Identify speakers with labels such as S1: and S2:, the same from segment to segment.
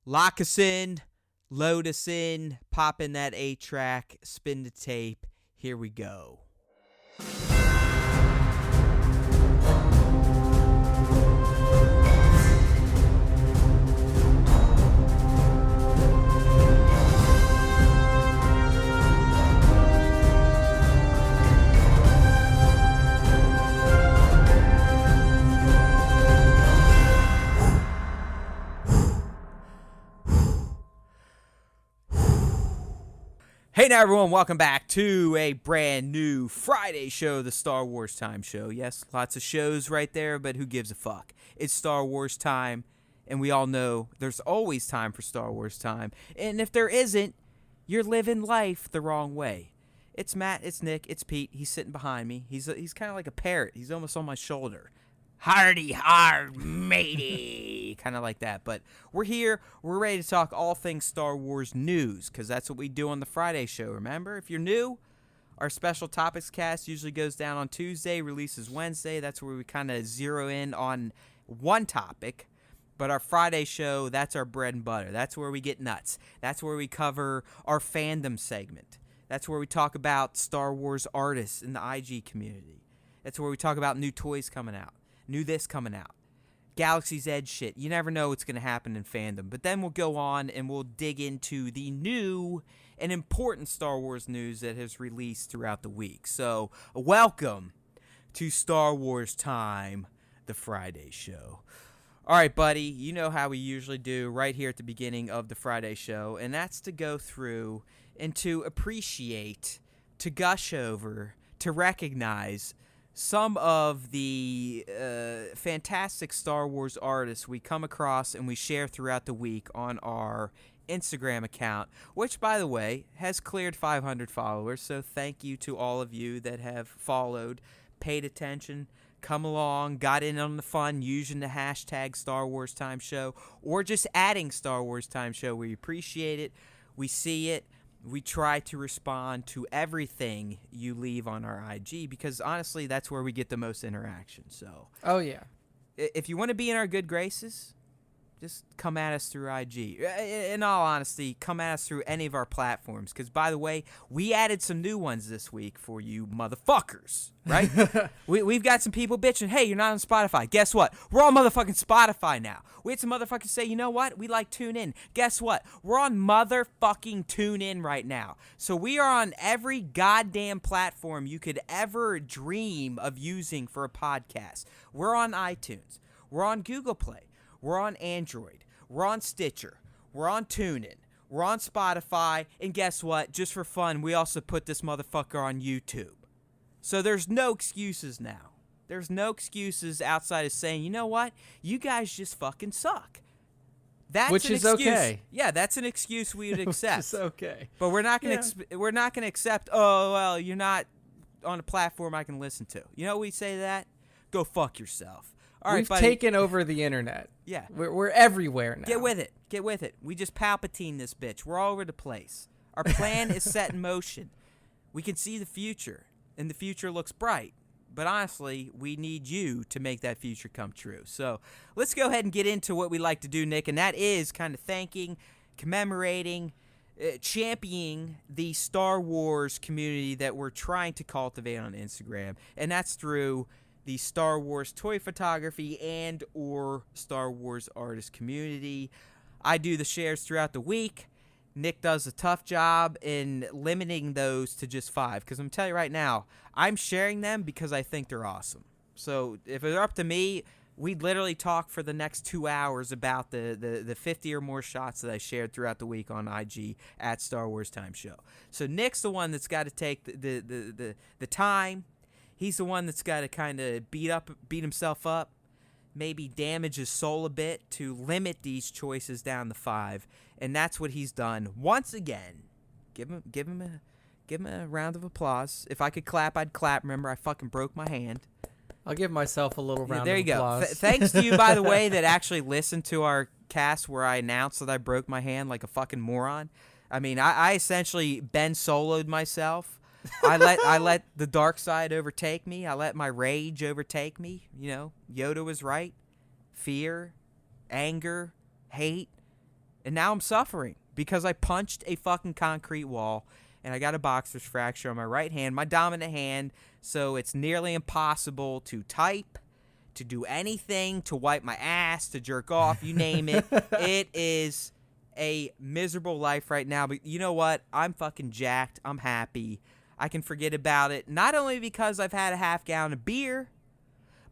S1: Lock us in, load us in, pop in that 8-track, spin the tape. Here we go. Hey now everyone, welcome back to a brand new Friday show, the Star Wars Time Show. Yes, lots of shows right there, but who gives a fuck? It's Star Wars time, and we all know there's always time for Star Wars time. And if there isn't, you're living life the wrong way. It's Matt, it's Nick, it's Pete. He's sitting behind me. He's kind of like a parrot. He's almost on my shoulder. Hardy hard, matey. Kind of like that. But we're here. We're ready to talk all things Star Wars news, because that's what we do on the Friday show, remember? If you're new, our special topics cast usually goes down on Tuesday, releases Wednesday. That's where we kind of zero in on one topic. But our Friday show, that's our bread and butter. That's where we get nuts. That's where we cover our fandom segment. That's where we talk about Star Wars artists in the IG community. That's where we talk about new toys coming out. New this coming out. Galaxy's Edge shit. You never know what's going to happen in fandom. But then we'll go on and we'll dig into the new and important Star Wars news that has released throughout the week. So, welcome to Star Wars Time, the Friday show. All right, buddy, you know how we usually do right here at the beginning of the Friday show, and that's to go through and to appreciate, to gush over, to recognize some of the fantastic Star Wars artists we come across and we share throughout the week on our Instagram account, which, by the way, has cleared 500 followers. So thank you to all of you that have followed, paid attention, come along, got in on the fun using the hashtag Star Wars Time Show, or just adding Star Wars Time Show. We appreciate it. We see it. We try to respond to everything you leave on our IG because, honestly, that's where we get the most interaction. So,
S2: oh, yeah.
S1: If you want to be in our good graces, just come at us through IG. In all honesty, come at us through any of our platforms because, by the way, we added some new ones this week for you motherfuckers, right? We've got some people bitching, hey, you're not on Spotify. Guess what? We're on motherfucking Spotify now. We had some motherfuckers say, you know what? We like TuneIn. Guess what? We're on motherfucking TuneIn right now. So we are on every goddamn platform you could ever dream of using for a podcast. We're on iTunes. We're on Google Play. We're on Android. We're on Stitcher. We're on TuneIn. We're on Spotify. And guess what? Just for fun, we also put this motherfucker on YouTube. So there's no excuses now. There's no excuses outside of saying, you know what? You guys just fucking suck. That's
S2: Which
S1: an
S2: is
S1: excuse.
S2: okay.
S1: Yeah, that's an excuse we would accept.
S2: It's okay.
S1: But we're not going to we're not going to accept, oh, well, you're not on a platform I can listen to. You know we say to that? Go fuck yourself. All right,
S2: We've
S1: buddy.
S2: taken over the internet.
S1: Yeah.
S2: We're everywhere now.
S1: Get with it. Get with it. We just Palpatine this bitch. We're all over the place. Our plan is set in motion. We can see the future, and the future looks bright. But honestly, we need you to make that future come true. So let's go ahead and get into what we like to do, Nick, and that is kind of thanking, commemorating, championing the Star Wars community that we're trying to cultivate on Instagram, and that's through the Star Wars toy photography and or Star Wars artist community. I do the shares throughout the week. Nick does a tough job in limiting those to just 5, because I'm telling you right now, I'm sharing them because I think they're awesome. So if it's up to me, we'd literally talk for the next 2 hours about the 50 or more shots that I shared throughout the week on IG at Star Wars Time Show. So Nick's the one that's got to take the time. He's the one that's got to kind of beat himself up, maybe damage his soul a bit to limit these choices down to 5, and that's what he's done once again. Give him a round of applause. If I could clap, I'd clap. Remember, I fucking broke my hand.
S2: I'll give myself a little round
S1: there
S2: of
S1: you
S2: applause.
S1: go. Thanks to you, by the way, that actually listened to our cast where I announced that I broke my hand like a fucking moron. I mean, I essentially Ben Solo'd myself. I let the dark side overtake me. I let my rage overtake me. You know, Yoda was right. Fear, anger, hate, And now I'm suffering because I punched a fucking concrete wall and I got a boxer's fracture on my right hand, my dominant hand, so it's nearly impossible to type, to do anything, to wipe my ass, to jerk off, you name it. It is a miserable life right now, but you know what? I'm fucking jacked. I'm happy. I can forget about it, not only because I've had a half gallon of beer,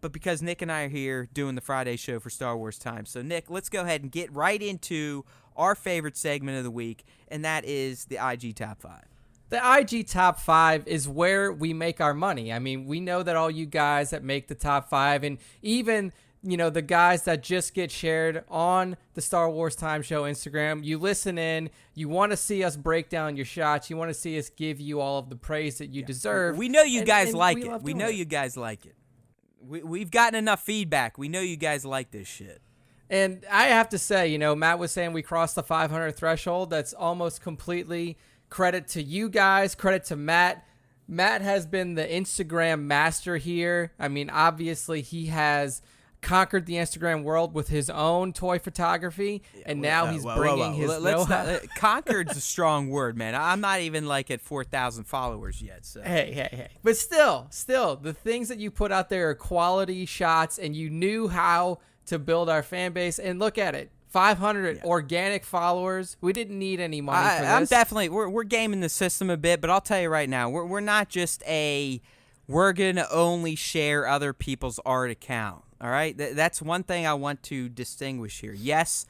S1: but because Nick and I are here doing the Friday show for Star Wars Time. So, Nick, let's go ahead and get right into our favorite segment of the week, and that is the IG Top 5.
S2: The IG Top 5 is where we make our money. I mean, we know that all you guys that make the Top 5, and even, you know, the guys that just get shared on the Star Wars Time Show Instagram, you listen in, you want to see us break down your shots, you want to see us give you all of the praise that you deserve.
S1: We know you guys like it.
S2: We know
S1: you guys like it. We've gotten enough feedback. We know you guys like this shit.
S2: And I have to say, you know, Matt was saying we crossed the 500 threshold. That's almost completely credit to you guys, credit to Matt. Matt has been the Instagram master here. I mean, obviously he has conquered the Instagram world with his own toy photography, and now he's bringing his know-how.
S1: Conquered's a strong word, man. I'm not even like at 4,000 followers yet. So.
S2: Hey. But still, the things that you put out there are quality shots, and you knew how to build our fan base. And look at it. 500 organic followers. We didn't need any money for this.
S1: I'm definitely we're gaming the system a bit, but I'll tell you right now, we're not just we're gonna only share other people's art account. All right, that's one thing I want to distinguish here. Yes,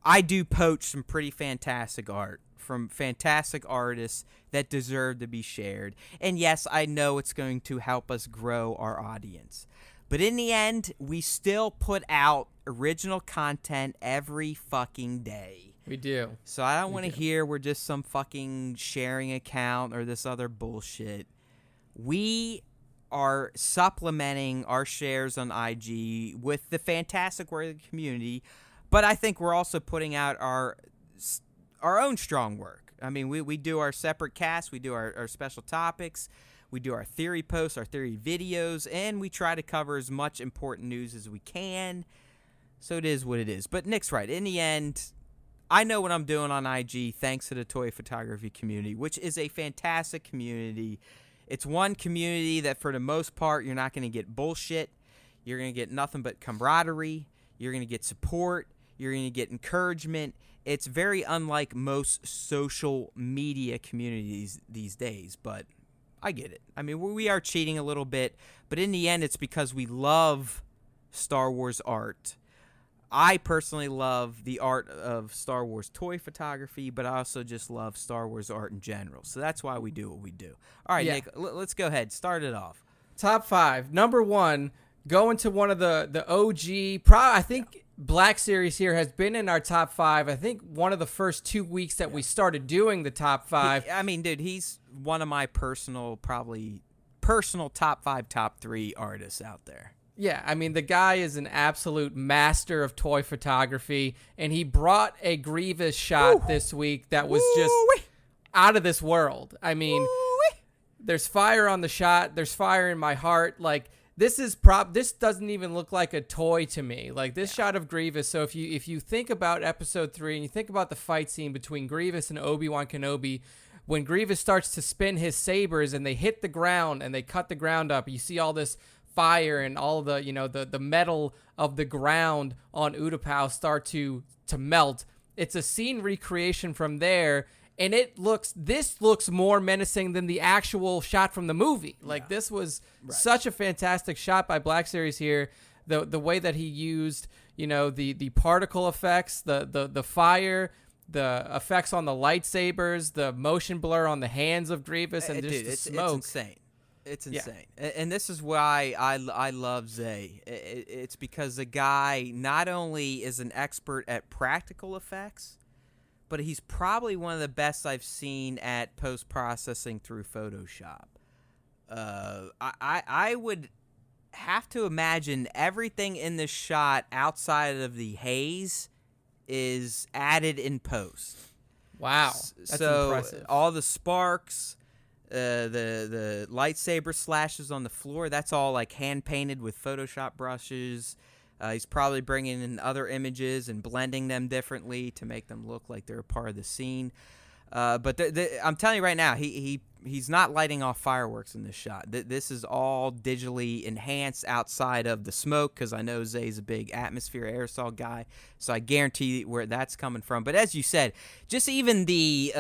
S1: I do poach some pretty fantastic art from fantastic artists that deserve to be shared, and yes, I know it's going to help us grow our audience. But in the end, we still put out original content every fucking day.
S2: We do.
S1: So I don't want to hear we're just some fucking sharing account or this other bullshit. We are supplementing our shares on IG with the fantastic work of the community, but I think we're also putting out our own strong work. I mean, we do our separate casts, we do our special topics, we do our theory posts, our theory videos, and we try to cover as much important news as we can. So it is what it is. But Nick's right. In the end, I know what I'm doing on IG thanks to the toy photography community, which is a fantastic community. It's one community that, for the most part, you're not going to get bullshit. You're going to get nothing but camaraderie. You're going to get support. You're going to get encouragement. It's very unlike most social media communities these days, but I get it. I mean, we are cheating a little bit, but in the end, it's because we love Star Wars art. I personally love the art of Star Wars toy photography, but I also just love Star Wars art in general. So that's why we do what we do. All right, Nick, let's go ahead. Start it off.
S2: Top 5. Number 1, going to one of the OG, I think Black Series here has been in our top 5. I think one of the first 2 weeks that we started doing the top 5.
S1: I mean, dude, he's one of my personal top 5, top 3 artists out there.
S2: Yeah, I mean, the guy is an absolute master of toy photography, and he brought a Grievous shot this week that was just out of this world. I mean, there's fire on the shot. There's fire in my heart. Like, this doesn't even look like a toy to me. Like, this shot of Grievous. So if you think about Episode 3 and you think about the fight scene between Grievous and Obi-Wan Kenobi, when Grievous starts to spin his sabers and they hit the ground and they cut the ground up, you see all this fire and all the, you know, the metal of the ground on Utapau start to melt. It's a scene recreation from there, and this looks more menacing than the actual shot from the movie. Like, this was such a fantastic shot by Black Series here. The way that he used, you know, the particle effects, the fire, the effects on the lightsabers, the motion blur on the hands of Grievous, and just the smoke.
S1: It's insane. It's insane. Yeah. And this is why I love Zay. It's because the guy not only is an expert at practical effects, but he's probably one of the best I've seen at post-processing through Photoshop. I would have to imagine everything in this shot outside of the haze is added in post.
S2: Wow. That's impressive.
S1: All the sparks, the lightsaber slashes on the floor, that's all like hand painted with Photoshop brushes. He's probably bringing in other images and blending them differently to make them look like they're a part of the scene. But I'm telling you right now, he's not lighting off fireworks in this shot. This is all digitally enhanced outside of the smoke, because I know Zay's a big atmosphere aerosol guy, so I guarantee where that's coming from. But as you said, just even the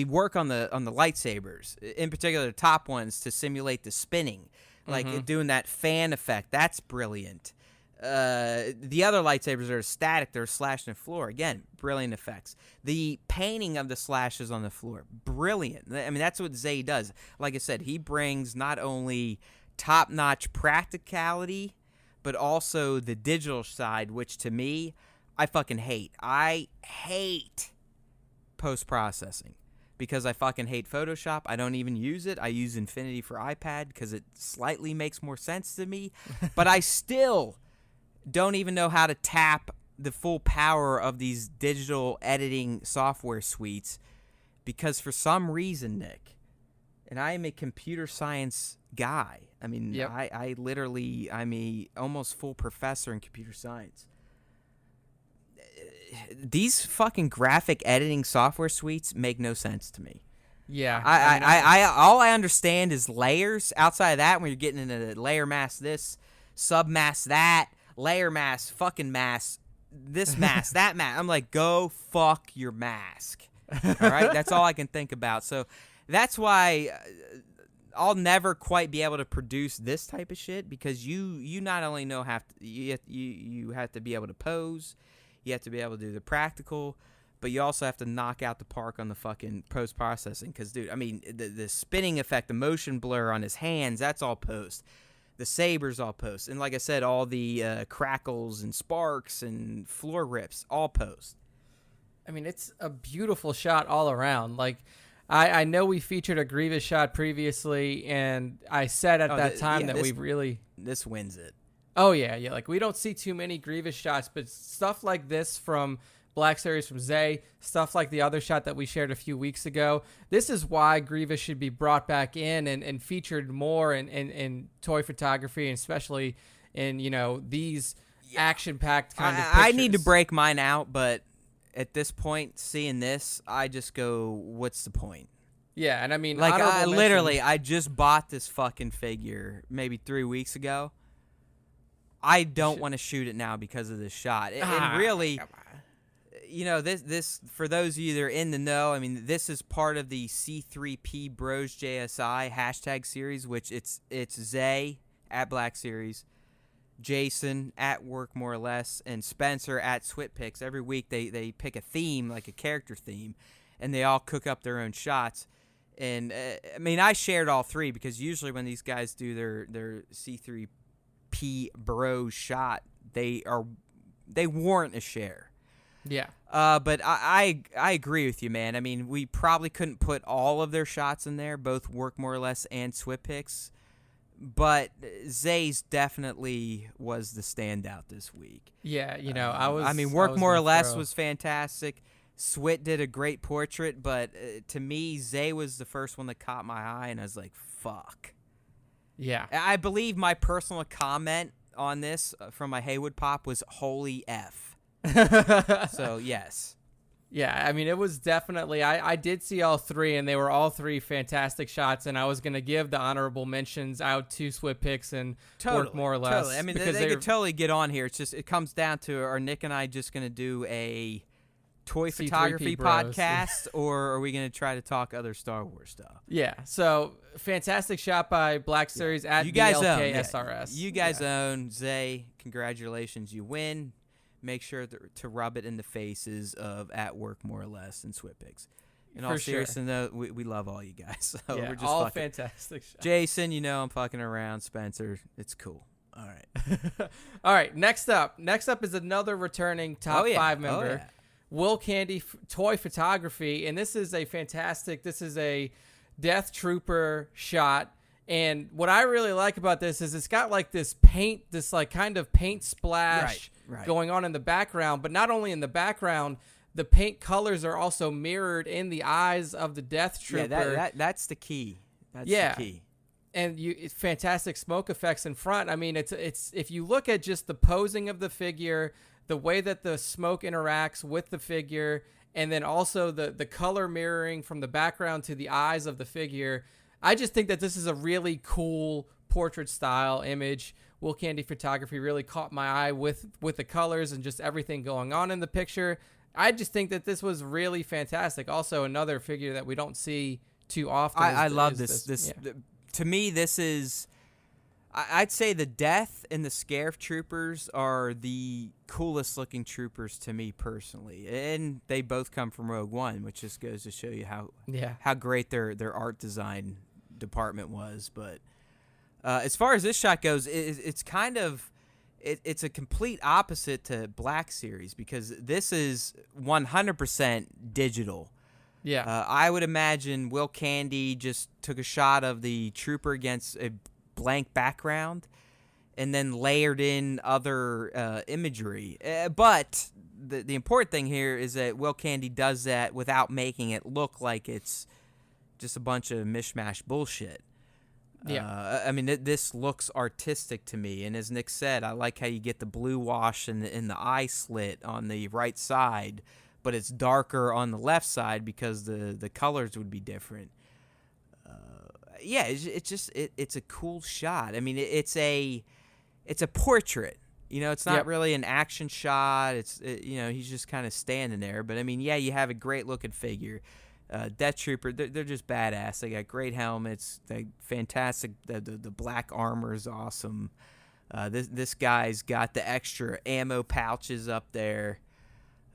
S1: work on the lightsabers, in particular the top ones, to simulate the spinning, like doing that fan effect, that's brilliant. The other lightsabers are static, they're slashing the floor. Again, brilliant effects. The painting of the slashes on the floor, brilliant. I mean, that's what Zay does. Like I said, he brings not only top-notch practicality, but also the digital side, which to me, I fucking hate. I hate post-processing because I fucking hate Photoshop. I don't even use it. I use Infinity for iPad because it slightly makes more sense to me. But I still don't even know how to tap the full power of these digital editing software suites, because for some reason, Nick, and I am a computer science guy. I mean,
S2: yep.
S1: I'm a almost full professor in computer science. These fucking graphic editing software suites make no sense to me.
S2: Yeah.
S1: I all I understand is layers. Outside of that, when you're getting into layer mask this, sub mask that, layer mask, fucking mask, this mask, that mask. I'm like, go fuck your mask. All right? That's all I can think about. So that's why I'll never quite be able to produce this type of shit, because you not only know you have to be able to pose, you have to be able to do the practical, but you also have to knock out the park on the fucking post-processing. Because, dude, I mean, the spinning effect, the motion blur on his hands, that's all post. The sabers all post. And like I said, all the crackles and sparks and floor rips, all post.
S2: I mean, it's a beautiful shot all around. Like, I know we featured a Grievous shot previously, and I said at that time that we really...
S1: This wins it.
S2: Oh, yeah. Like, we don't see too many Grievous shots, but stuff like this from Black Series from Zay, stuff like the other shot that we shared a few weeks ago. This is why Grievous should be brought back in and featured more in toy photography, and especially in, these action-packed kind of pictures.
S1: I need to break mine out, but at this point, seeing this, I just go, what's the point?
S2: Yeah, and I mean,
S1: like, I just bought this fucking figure maybe 3 weeks ago. I don't want to shoot it now because of this shot. And really... this for those of you that are in the know, I mean, this is part of the C3P Bros JSI hashtag series, which it's Zay at Black Series, Jason at Work More or Less, and Spencer at SWTS. Every week they pick a theme, like a character theme, and they all cook up their own shots. And I mean, I shared all three, because usually when these guys do their C3P Bros shot, they warrant a share.
S2: Yeah.
S1: But I agree with you, man. I mean, we probably couldn't put all of their shots in there, both Work More or Less and SWTS, but Zay's definitely was the standout this week.
S2: Yeah,
S1: Work More or Less was fantastic. Swit did a great portrait, but to me, Zay was the first one that caught my eye, and I was like, fuck.
S2: Yeah.
S1: I believe my personal comment on this from my Haywood Pop was holy F. So, yes.
S2: Yeah, I mean, it was definitely... I did see all three, and they were all three fantastic shots, and I was going to give the honorable mentions out to SWTS and Work More or Less.
S1: Totally. I mean, they could totally get on here. It's just, it comes down to, are Nick and I just going to do a toy photography podcast, or are we going to try to talk other Star Wars stuff?
S2: Yeah, so fantastic shot by Black Series at
S1: you guys
S2: BLK
S1: own,
S2: SRS.
S1: You guys own. Zay, congratulations, you win. Make sure to rub it in the faces of at Work More or Less and SWTS. In all seriousness, though, we love all you guys. So we're just
S2: all fantastic shots.
S1: Jason, I'm fucking around. Spencer, it's cool. All right.
S2: All right, next up is another returning top 5 member.
S1: Oh, yeah.
S2: Will Candy Toy Photography, and this is a Death Trooper shot. And what I really like about this is it's got like this paint, this like kind of paint splash going on in the background, but not only in the background, the paint colors are also mirrored in the eyes of the Death Trooper.
S1: Yeah, that's the key. That's the key.
S2: it's fantastic smoke effects in front. I mean, it's if you look at just the posing of the figure, the way that the smoke interacts with the figure, and then also the color mirroring from the background to the eyes of the figure, I just think that this is a really cool portrait style image. Will Candy photography really caught my eye with the colors and just everything going on in the picture. I just think that this was really fantastic. Also, another figure that we don't see too often.
S1: I love this.
S2: Yeah.
S1: To me, this is, I'd say the Death and the Scare Troopers are the coolest looking troopers to me personally, and they both come from Rogue One, which just goes to show you how great their art design department was. But as far as this shot goes, it's kind of it's a complete opposite to Black Series, because this is 100% digital.
S2: Yeah.
S1: I would imagine Will Candy just took a shot of the trooper against a blank background and then layered in other imagery. But the important thing here is that Will Candy does that without making it look like it's just a bunch of mishmash bullshit.
S2: Yeah.
S1: I mean, this looks artistic to me. And as Nick said, I like how you get the blue wash in the eye slit on the right side, but it's darker on the left side because the colors would be different. Yeah, it's a cool shot. I mean, it's a portrait. You know, it's not really an action shot. He's just kind of standing there. But I mean, yeah, you have a great looking figure. Death Trooper, they're just badass. They got great helmets. They fantastic. The black armor is awesome. This guy's got the extra ammo pouches up there.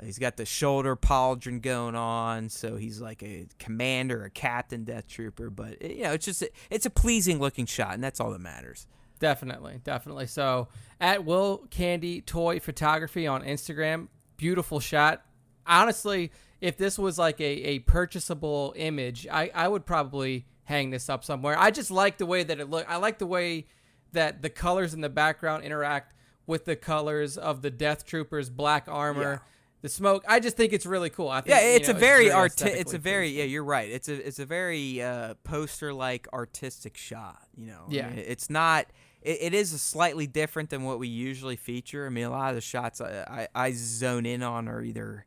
S1: He's got the shoulder pauldron going on, so he's like a commander, a captain Death Trooper. But it's a pleasing looking shot, and that's all that matters.
S2: Definitely. So at Will Candy Toy Photography on Instagram, beautiful shot. Honestly, if this was like a purchasable image, I would probably hang this up somewhere. I just like the way that it looked. I like the way that the colors in the background interact with the colors of the Death Troopers' black armor.
S1: Yeah.
S2: The smoke, I just think it's really cool. I think,
S1: it's
S2: it's
S1: very you're right. It's a very poster-like artistic shot.
S2: Yeah.
S1: I mean, it's not. It is slightly different than what we usually feature. I mean, a lot of the shots I zone in on are either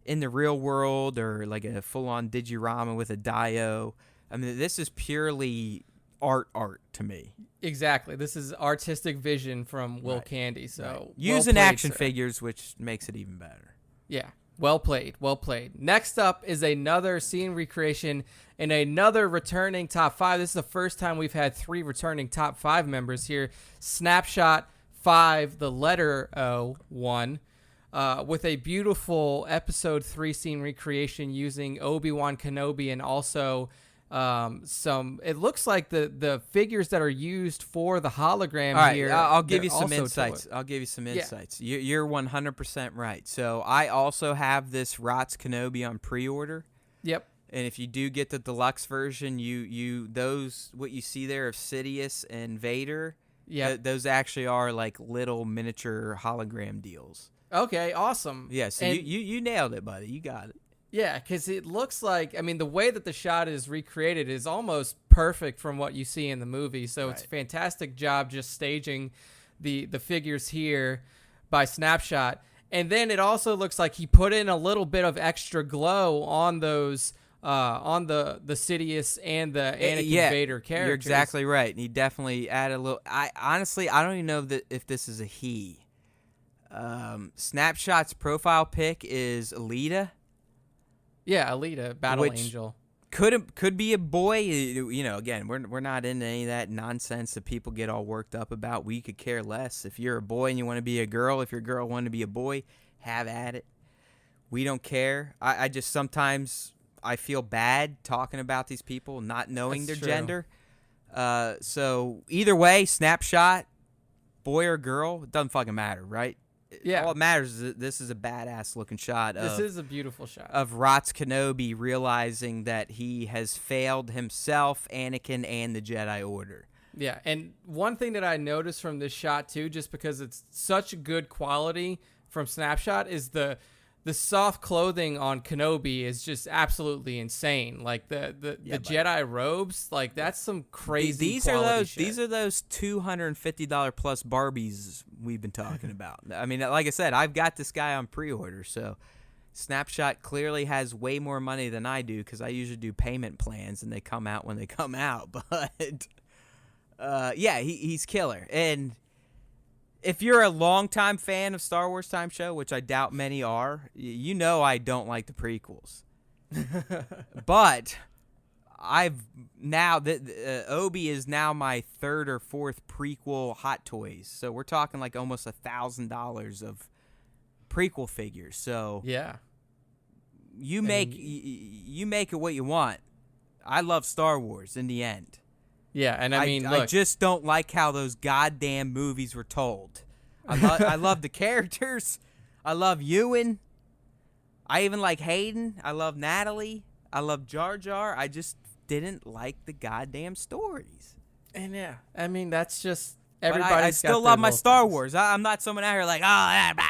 S1: in the real world or like a full-on digirama with a dio. I mean, this is purely art to me.
S2: Exactly. This is artistic vision from Will Candy. So
S1: right. Using action figures, which makes it even better.
S2: Yeah. Well played. Next up is another scene recreation and another returning top 5. This is the first time we've had 3 returning top 5 members here. Snapshot 5, the letter O 1, with a beautiful episode 3 scene recreation using Obi-Wan Kenobi and also it looks like the figures that are used for the hologram.
S1: All right,
S2: here.
S1: I'll give you some insights. You're 100% right. So I also have this ROTS Kenobi on pre-order.
S2: Yep.
S1: And if you do get the deluxe version, what you see there of Sidious and Vader, those actually are like little miniature hologram deals.
S2: Okay, awesome.
S1: Yeah, so you nailed it, buddy. You got it.
S2: Yeah, because it looks like, I mean, the way that the shot is recreated is almost perfect from what you see in the movie. So It's a fantastic job just staging the figures here by Snapshot. And then it also looks like he put in a little bit of extra glow on those, on the Sidious and the Anakin Vader characters.
S1: You're exactly right. And he definitely added a little. I don't even know if this is a he. Snapshot's profile pic is Alita.
S2: Yeah, Alita, Battle Angel.
S1: Could be a boy. Again, we're not into any of that nonsense that people get all worked up about. We could care less. If you're a boy and you want to be a girl, if your girl want to be a boy, have at it. We don't care. I just sometimes I feel bad talking about these people not knowing their gender. So either way, Snapshot, boy or girl, it doesn't fucking matter, right?
S2: Yeah.
S1: All that matters is that this is a badass looking shot.
S2: This is a beautiful shot
S1: of ROTS Kenobi realizing that he has failed himself, Anakin, and the Jedi Order.
S2: Yeah, and one thing that I noticed from this shot too, just because it's such good quality from Snapshot, is the the soft clothing on Kenobi is just absolutely insane. Like the Jedi robes, like that's some crazy
S1: These
S2: quality shit.
S1: These are those $250 plus Barbies we've been talking about. I mean, like I said, I've got this guy on pre-order, so Snapshot clearly has way more money than I do because I usually do payment plans and they come out when they come out. But yeah, he's killer. And if you're a longtime fan of Star Wars Time Show, which I doubt many are, you know I don't like the prequels. But I've now Obi is now my third or fourth prequel Hot Toys, so we're talking like almost $1,000 of prequel figures. So
S2: yeah,
S1: you make it what you want. I love Star Wars in the end.
S2: Yeah, and I mean, look,
S1: I just don't like how those goddamn movies were told. I love the characters. I love Ewan. I even like Hayden. I love Natalie. I love Jar Jar. I just didn't like the goddamn stories.
S2: And yeah, I mean, that's just everybody.
S1: I still love my Star Wars. I'm not someone out here like, oh, blah, blah,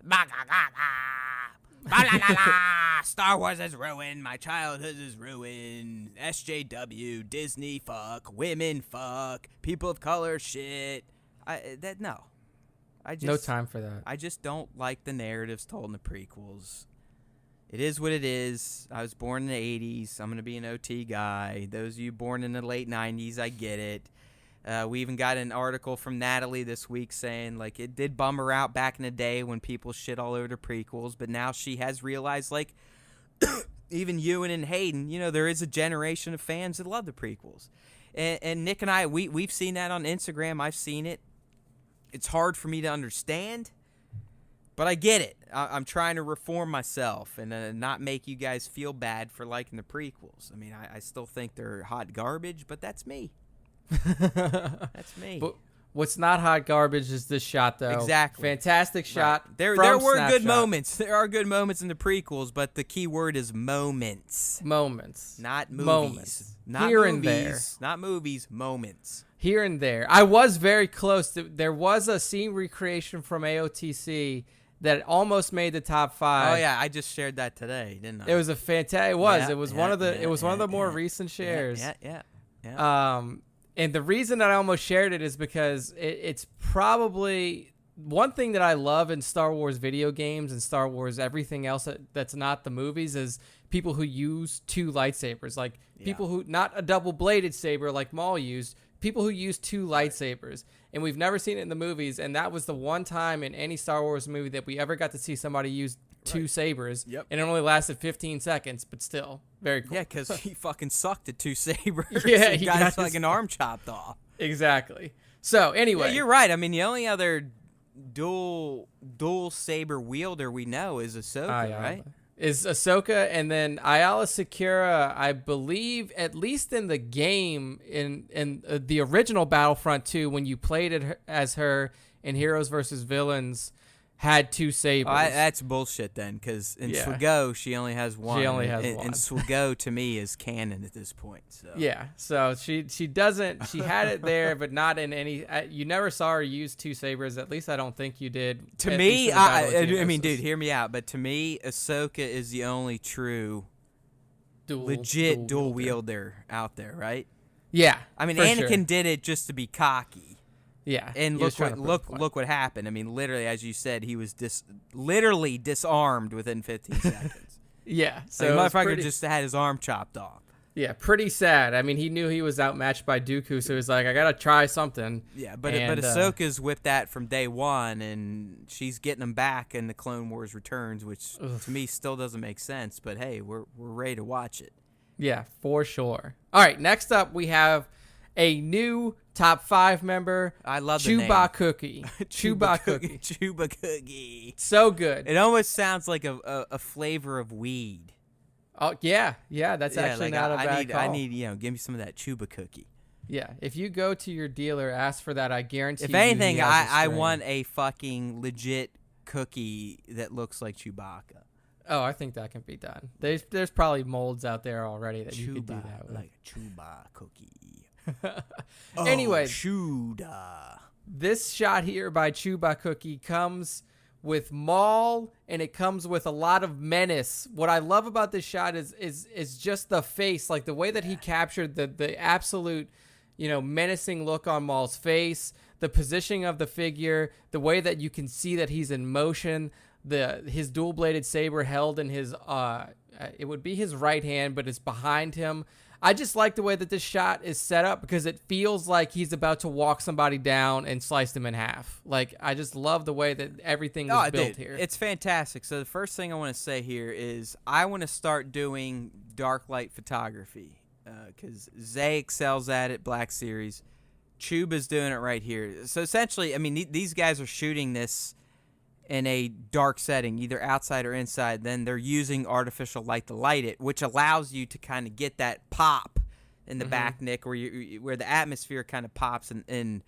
S1: blah, blah, blah, blah, blah, blah, blah. Star Wars is ruined. My childhood is ruined. SJW, Disney, fuck, women, fuck, people of color, shit. No.
S2: No time for that.
S1: I just don't like the narratives told in the prequels. It is what it is. I was born in the 80s. I'm going to be an OT guy. Those of you born in the late 90s, I get it. We even got an article from Natalie this week saying, like, it did bum her out back in the day when people shit all over the prequels, but now she has realized, like, even Ewan and Hayden, you know, there is a generation of fans that love the prequels. And Nick and I, we've seen that on Instagram. I've seen it. It's hard for me to understand, but I get it. I'm trying to reform myself and not make you guys feel bad for liking the prequels. I mean, I still think they're hot garbage, but that's me. That's me.
S2: But what's not hot garbage is this shot, though.
S1: Exactly.
S2: Fantastic shot.
S1: Right. There were good moments. There are good moments in the prequels, but the key word is moments.
S2: Moments.
S1: Not movies.
S2: Moments.
S1: Not
S2: Here
S1: movies.
S2: And there.
S1: Not movies. Moments.
S2: Here and there. I was very close. There was a scene recreation from AOTC that almost made the top 5.
S1: Oh yeah, I just shared that today, didn't I?
S2: It was a fantastic. It was one of the more recent shares.
S1: Yeah.
S2: And the that I almost shared it is because it's probably one thing that I love in Star Wars video games and Star Wars everything else that's not the movies is people who use 2 lightsabers, like people who not a double-bladed saber like Maul used. People who use 2 lightsabers, and we've never seen it in the movies, and that was the one time in any Star Wars movie that we ever got to see somebody use 2 sabers, and it only lasted 15 seconds, but still, very cool.
S1: Yeah, because he fucking sucked at 2 sabers.
S2: Yeah,
S1: he got like an arm chopped off.
S2: Exactly. So, anyway.
S1: Yeah, you're right. I mean, the only other dual saber wielder we know is Ahsoka, right?
S2: Is Ahsoka, and then Ayala Secura, I believe, at least in the game, in the original Battlefront 2, when you played it as her in Heroes vs. Villains, had 2 sabers.
S1: That's bullshit then, because in Swago, she only has 1.
S2: She only has 1.
S1: And Swago, to me, is canon at this point. So.
S2: Yeah, so she doesn't, she had it there, but not in any, you never saw her use 2 sabers, at least I don't think you did.
S1: To me, I mean, dude, hear me out, but to me, Ahsoka is the only true, legit dual wielder out there, right?
S2: Yeah.
S1: I mean, Anakin did it just to be cocky.
S2: Yeah,
S1: and look what happened. I mean, literally, as you said, he was literally disarmed within 15 seconds.
S2: Yeah,
S1: so the motherfucker just had his arm chopped off.
S2: Yeah, pretty sad. I mean, he knew he was outmatched by Dooku, so he was like, I gotta try something.
S1: Yeah, but Ahsoka's with that from day one, and she's getting him back in the Clone Wars Returns, which to me still doesn't make sense. But hey, we're ready to watch it.
S2: Yeah, for sure. All right, next up we have a new top 5 member.
S1: I love the name.
S2: Cookie. Chuba Cookie.
S1: Chuba Cookie.
S2: So good.
S1: It almost sounds like a flavor of weed.
S2: Oh yeah, that's actually not a bad call.
S1: I need, give me some of that Chuba Cookie.
S2: Yeah, if you go to your dealer, ask for that. I guarantee.
S1: If anything, I want a fucking legit cookie that looks like Chewbacca.
S2: Oh, I think that can be done. There's probably molds out there already that you could do that with.
S1: Like a Chuba cookie.
S2: Anyway,
S1: Shuda.
S2: This shot here by Chuba Cookie comes with Maul, and it comes with a lot of menace. What I love about this shot is just the face, like the way that he captured the absolute, menacing look on Maul's face, the positioning of the figure, the way that you can see that he's in motion, his dual-bladed saber held in his it would be his right hand, but it's behind him. I just like the way that this shot is set up because it feels like he's about to walk somebody down and slice them in half. Like, I just love the way that everything was built here.
S1: It's fantastic. So the first thing I want to say here is I want to start doing dark light photography because Zay excels at it, Black Series. Chuba's doing it right here. So essentially, I mean, these guys are shooting this in a dark setting, either outside or inside. Then they're using artificial light to light it, which allows you to kind of get that pop in the back, Nick, where the atmosphere kind of pops and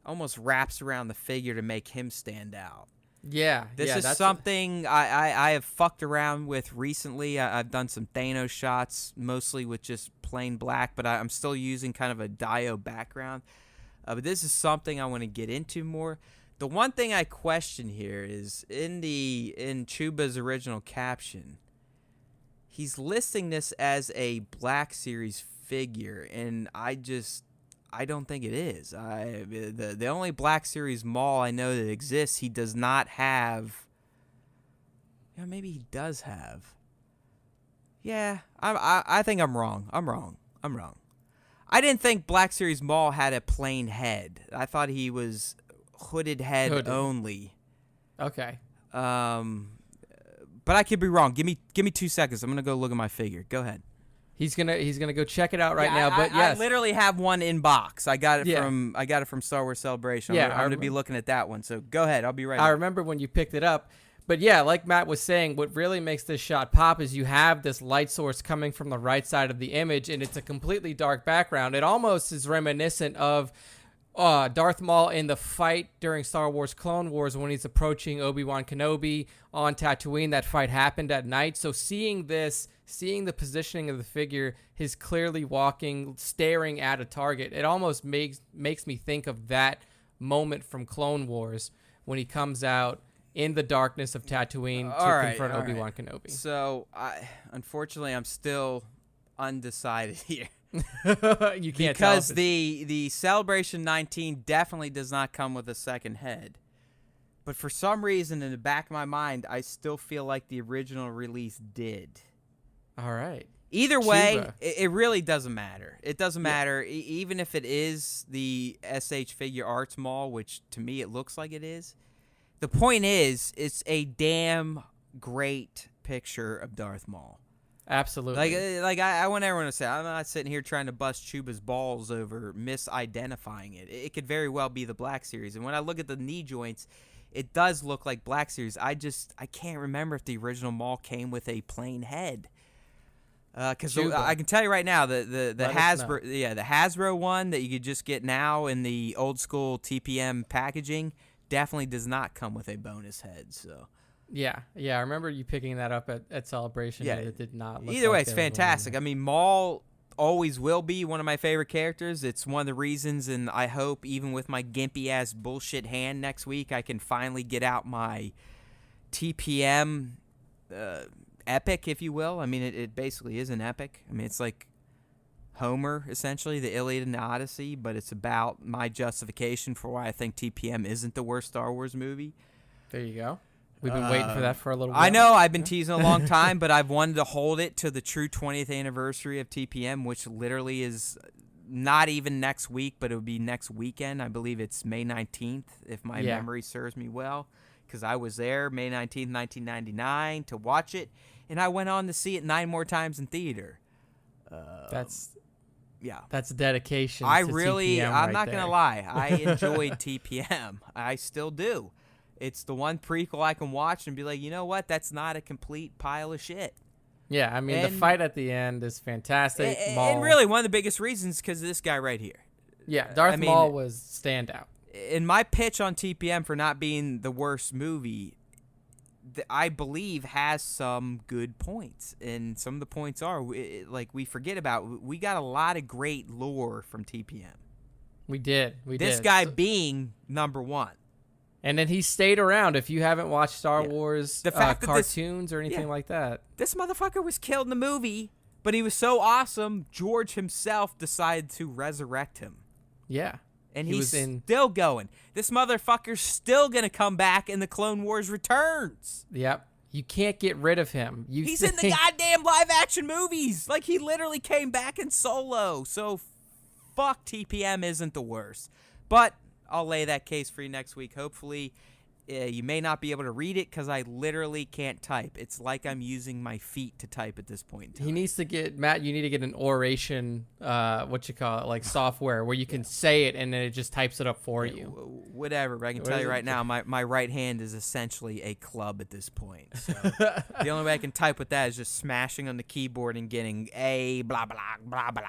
S1: almost wraps around the figure to make him stand out.
S2: Yeah,
S1: this is something I have fucked around with recently. I've done some Thanos shots, mostly with just plain black, but I'm still using kind of a Dio background. But this is something I want to get into more. The one thing I question here is in Chuba's original caption, he's listing this as a Black Series figure, and I don't think it is. The only Black Series Maul I know that exists, he does not have. Yeah, maybe he does have. Yeah, I think I'm wrong. I'm wrong. I didn't think Black Series Maul had a plain head. I thought he was hooded head only.
S2: Okay.
S1: But I could be wrong. Give me 2 seconds. I'm gonna go look at my figure. Go ahead.
S2: He's gonna go check it out right now. But yes,
S1: I literally have one in box. I got it from Star Wars Celebration. I'm gonna be looking at that one. So go ahead. I'll be right.
S2: I remember when you picked it up. But yeah, like Matt was saying, what really makes this shot pop is you have this light source coming from the right side of the image, and it's a completely dark background. It almost is reminiscent of Darth Maul in the fight during Star Wars Clone Wars when he's approaching Obi-Wan Kenobi on Tatooine. That fight happened at night. So seeing the positioning of the figure, his clearly walking, staring at a target, it almost makes me think of that moment from Clone Wars when he comes out in the darkness of Tatooine to confront Obi-Wan Kenobi.
S1: So, unfortunately, I'm still undecided here.
S2: You can't tell
S1: because the Celebration 19 definitely does not come with a second head. But for some reason, in the back of my mind, I still feel like the original release did.
S2: All right.
S1: Either way, it really doesn't matter. It doesn't matter, even if it is the SH Figure Arts Maul, which to me it looks like it is. The point is, it's a damn great picture of Darth Maul.
S2: Absolutely.
S1: Like I want everyone to say, I'm not sitting here trying to bust Chuba's balls over misidentifying it. It could very well be the Black Series. And when I look at the knee joints, it does look like Black Series. I can't remember if the original Maul came with a plain head. Because I can tell you right now, the Hasbro one that you could just get now in the old school TPM packaging definitely does not come with a bonus head. So
S2: yeah, I remember you picking that up at Celebration. Yeah, it did not look
S1: either way,
S2: like
S1: it's fantastic. I mean, Maul always will be one of my favorite characters. It's one of the reasons, and I hope even with my gimpy ass bullshit hand next week, I can finally get out my TPM epic, if you will. I mean, it basically is an epic. I mean, it's like Homer, essentially, the Iliad and the Odyssey, but it's about my justification for why I think TPM isn't the worst Star Wars movie.
S2: There you go. We've been waiting for that for a little while.
S1: I know, I've been teasing a long time, but I've wanted to hold it to the true 20th anniversary of TPM, which literally is not even next week, but it would be next weekend. I believe it's May 19th, if my memory serves me well, because I was there May 19th, 1999 to watch it, and I went on to see it 9 more times in theater.
S2: That's dedication.
S1: I'm
S2: TPM
S1: not going to lie. I enjoyed TPM. I still do. It's the one prequel I can watch and be like, you know what? That's not a complete pile of shit.
S2: Yeah, I mean, the fight at the end is fantastic.
S1: And really, one of the biggest reasons because of this guy right here.
S2: Yeah, Darth Maul was standout.
S1: In my pitch on TPM for not being the worst movie, I believe has some good points. And some of the points are, we forget about, we got a lot of great lore from TPM.
S2: We did.
S1: This guy being number one.
S2: And then he stayed around. If you haven't watched Star Wars
S1: the fact that
S2: cartoons or anything like that.
S1: This motherfucker was killed in the movie, but he was so awesome, George himself decided to resurrect him.
S2: Yeah.
S1: And he's still going. This motherfucker's still going to come back in the Clone Wars Returns.
S2: Yep. You can't get rid of him.
S1: He's in the goddamn live-action movies. Like, he literally came back in Solo. So, fuck, TPM isn't the worst. But I'll lay that case for you next week. Hopefully, you may not be able to read it because I literally can't type. It's like I'm using my feet to type at this point in time.
S2: He needs to get, Matt, you need to get an oration, like software where you can say it and then it just types it up for you.
S1: Whatever, but I can tell you right now, my right hand is essentially a club at this point. So the only way I can type with that is just smashing on the keyboard and getting a blah, blah, blah, blah.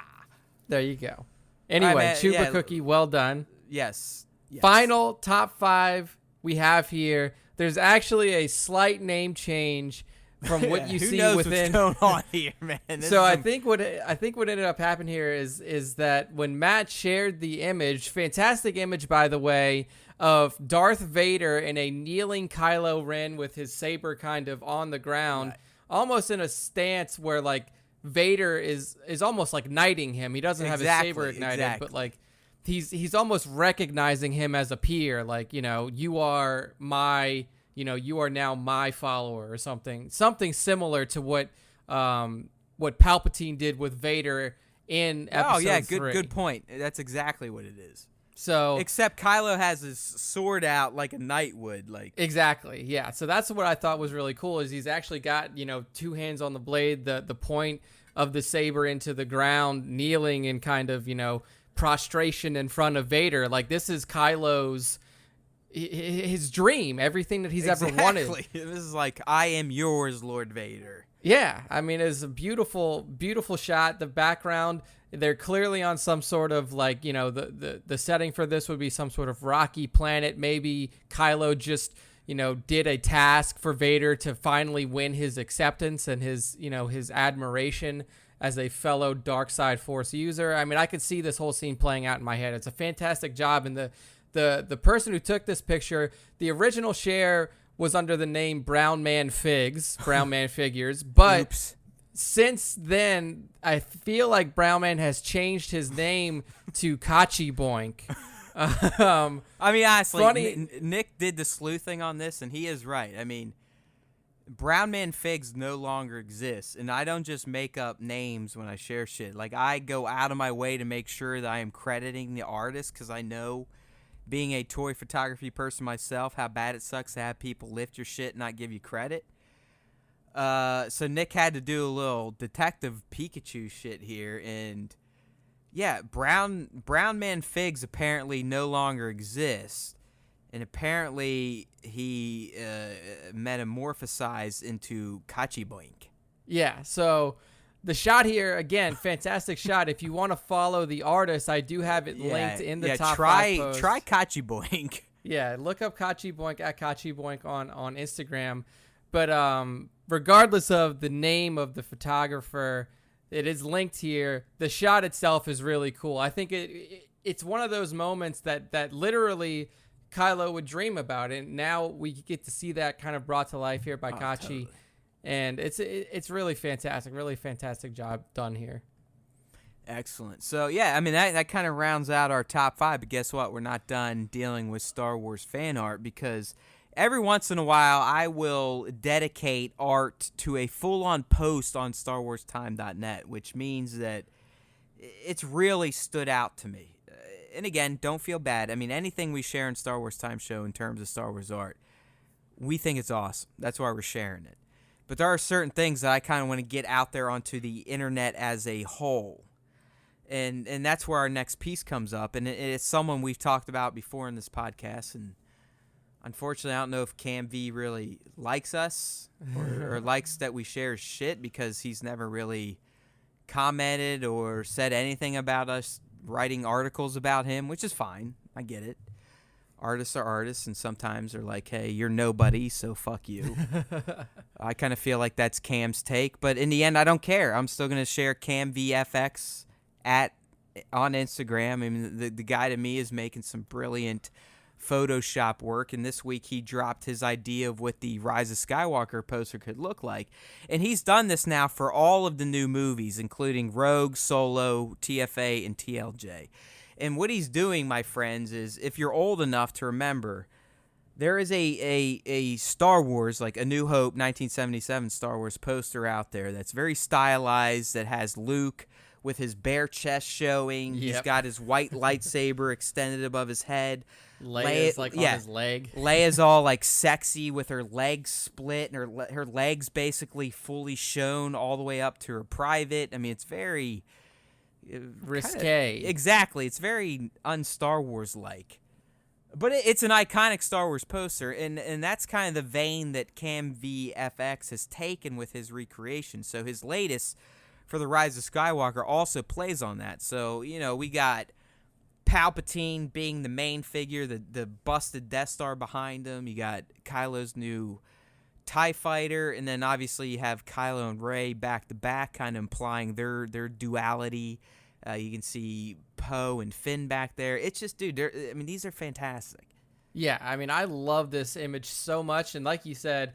S2: There you go. Anyway, Chupa Cookie, well done.
S1: Yes.
S2: Final top 5 we have here. There's actually a slight name change from what you see within.
S1: What's going on here, man?
S2: So I think what ended up happening here is that when Matt shared the image, fantastic image by the way, of Darth Vader in a kneeling Kylo Ren with his saber kind of on the ground, almost in a stance where like Vader is almost like knighting him. He doesn't have his saber ignited, but like he's almost recognizing him as a peer, like, you know, you are now my follower or something similar to what Palpatine did with Vader in episode 3.
S1: Good point. That's exactly what it is.
S2: So
S1: except Kylo has his sword out like a knight would, like.
S2: Exactly. Yeah. So that's what I thought was really cool is he's actually got, 2 hands on the blade, the point of the saber into the ground, kneeling in kind of, prostration in front of Vader. Like, this is Kylo's his dream, everything that he's ever wanted.
S1: This is like, I am yours, Lord Vader.
S2: Yeah, I mean, it's a beautiful, beautiful shot. The background, they're clearly on some sort of like, the setting for this would be some sort of rocky planet. Maybe Kylo just, did a task for Vader to finally win his acceptance and his admiration as a fellow dark side Force user. I mean, I could see this whole scene playing out in my head. It's a fantastic job. And the person who took this picture, the original share was under the name Brown Man Figures. But
S1: Oops.
S2: Since then, I feel like Brown Man has changed his name to Kachi Boink.
S1: I mean, honestly, Nick did the sleuthing on this, and he is right. I mean, Brown Man Figs no longer exists, and I don't just make up names when I share shit. Like, I go out of my way to make sure that I am crediting the artist, because I know, being a toy photography person myself, how bad it sucks to have people lift your shit and not give you credit. So Nick had to do a little Detective Pikachu shit here, and yeah, Brown Man Figs apparently no longer exists. And apparently he metamorphosized into Kachi Boink.
S2: Yeah, so the shot here, again, fantastic shot. If you want to follow the artist, I do have it linked in the top 5 posts.
S1: Try Kachi Boink.
S2: Yeah, look up Kachi Boink at Kachi Boink on Instagram. But regardless of the name of the photographer, it is linked here. The shot itself is really cool. I think it's one of those moments that literally Kylo would dream about it. And now we get to see that kind of brought to life here by Kachi. Totally. And it's really fantastic job done here.
S1: Excellent. So, yeah, I mean, that kind of rounds out our top 5. But guess what? We're not done dealing with Star Wars fan art, because every once in a while I will dedicate art to a full-on post on StarWarsTime.net, which means that it's really stood out to me. And again, don't feel bad. I mean, anything we share in Star Wars Time Show in terms of Star Wars art, we think it's awesome. That's why we're sharing it. But there are certain things that I kind of want to get out there onto the internet as a whole. And that's where our next piece comes up. And it's someone we've talked about before in this podcast. And unfortunately, I don't know if Cam V really likes us or likes that we share shit, because he's never really commented or said anything about us writing articles about him, which is fine. I get it. Artists are artists, and sometimes they're like, hey, you're nobody, so fuck you. I kind of feel like that's Cam's take, but in the end, I don't care. I'm still going to share Cam VFX on Instagram. I mean, the guy to me is making some brilliant Photoshop work, and this week he dropped his idea of what the Rise of Skywalker poster could look like. And he's done this now for all of the new movies, including Rogue, Solo, TFA, and TLJ. And what he's doing, my friends, is if you're old enough to remember, there is a Star Wars, like A New Hope 1977 Star Wars poster out there that's very stylized, that has Luke with his bare chest showing.
S2: Yep.
S1: He's got his white lightsaber extended above his head.
S2: Leia's on his leg.
S1: Leia's all like sexy with her legs split and her legs basically fully shown all the way up to her private. I mean, it's very
S2: risque.
S1: Exactly. It's very un-Star Wars-like. But it's an iconic Star Wars poster, and that's kind of the vein that Cam VFX has taken with his recreation. So his latest for the Rise of Skywalker also plays on that. So, we got Palpatine being the main figure, the busted Death Star behind him. You got Kylo's new TIE fighter, and then obviously you have Kylo and Rey back to back, kind of implying their duality. You can see Poe and Finn back there. It's just, dude, these are fantastic.
S2: Yeah, I love this image so much. And like you said,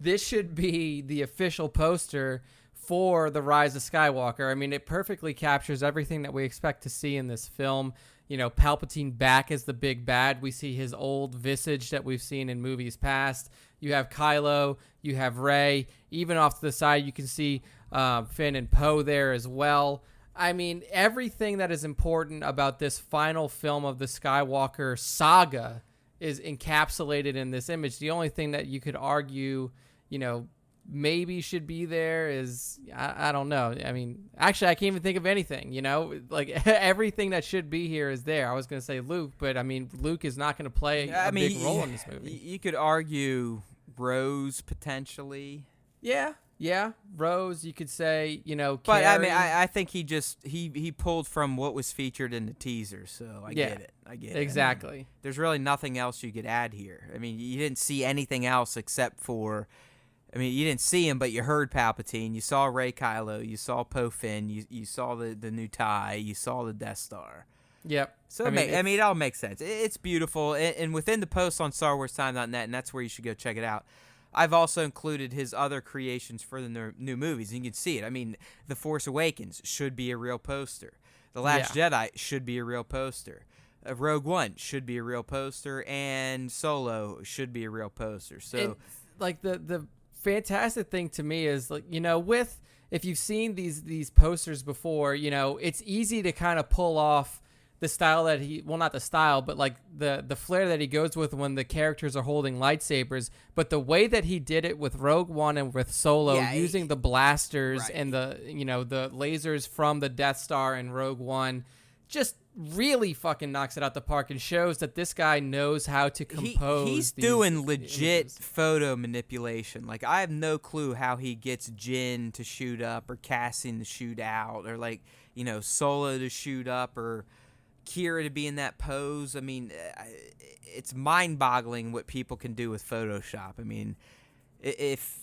S2: this should be the official poster for the Rise of Skywalker. It perfectly captures everything that we expect to see in this film. Palpatine back as the big bad. We see his old visage that we've seen in movies past. You have Kylo, you have Rey. Even off to the side, you can see Finn and Poe there as well. Everything that is important about this final film of the Skywalker saga is encapsulated in this image. The only thing that you could argue, maybe should be there is, I don't know. Actually, I can't even think of anything, like everything that should be here is there. I was going to say Luke, but Luke is not going to play a big role in this movie.
S1: You could argue Rose potentially.
S2: Yeah, Rose, you could say,
S1: But
S2: Carrie.
S1: I think he pulled from what was featured in the teaser, so I get it.
S2: Exactly.
S1: There's really nothing else you could add here. You didn't see anything else except for, you didn't see him, but you heard Palpatine. You saw Rey Kylo. You saw Poe Finn. You saw the new TIE. You saw the Death Star.
S2: Yep.
S1: So it all makes sense. It's beautiful, and within the post on StarWarsTime.net, and that's where you should go check it out. I've also included his other creations for the new movies. You can see it. The Force Awakens should be a real poster. The Last Jedi should be a real poster. Rogue One should be a real poster, and Solo should be a real poster. So,
S2: the fantastic thing to me is, if you've seen these posters before, it's easy to kind of pull off the style that not the style, but the flair that he goes with when the characters are holding lightsabers. But the way that he did it with Rogue One and with Solo, using the blasters and the lasers from the Death Star and Rogue One, just really fucking knocks it out the park and shows that this guy knows how to compose.
S1: He's doing legit photo manipulation. I have no clue how he gets Jyn to shoot up, or Cassian to shoot out, or Solo to shoot up, or Kira to be in that pose. It's mind-boggling what people can do with Photoshop. If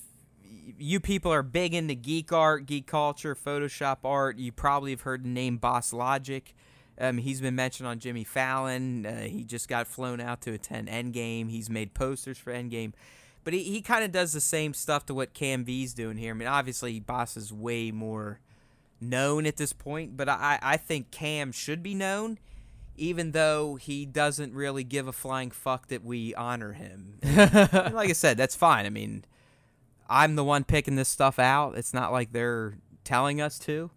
S1: you people are big into geek art, geek culture, Photoshop art, you probably have heard the name Boss Logic. He's been mentioned on Jimmy Fallon. He just got flown out to attend Endgame. He's made posters for Endgame. But he kind of does the same stuff to what Cam V's doing here. Obviously, Boss is way more known at this point, but I think Cam should be known, even though he doesn't really give a flying fuck that we honor him. And like I said, that's fine. I'm the one picking this stuff out. It's not like they're telling us to.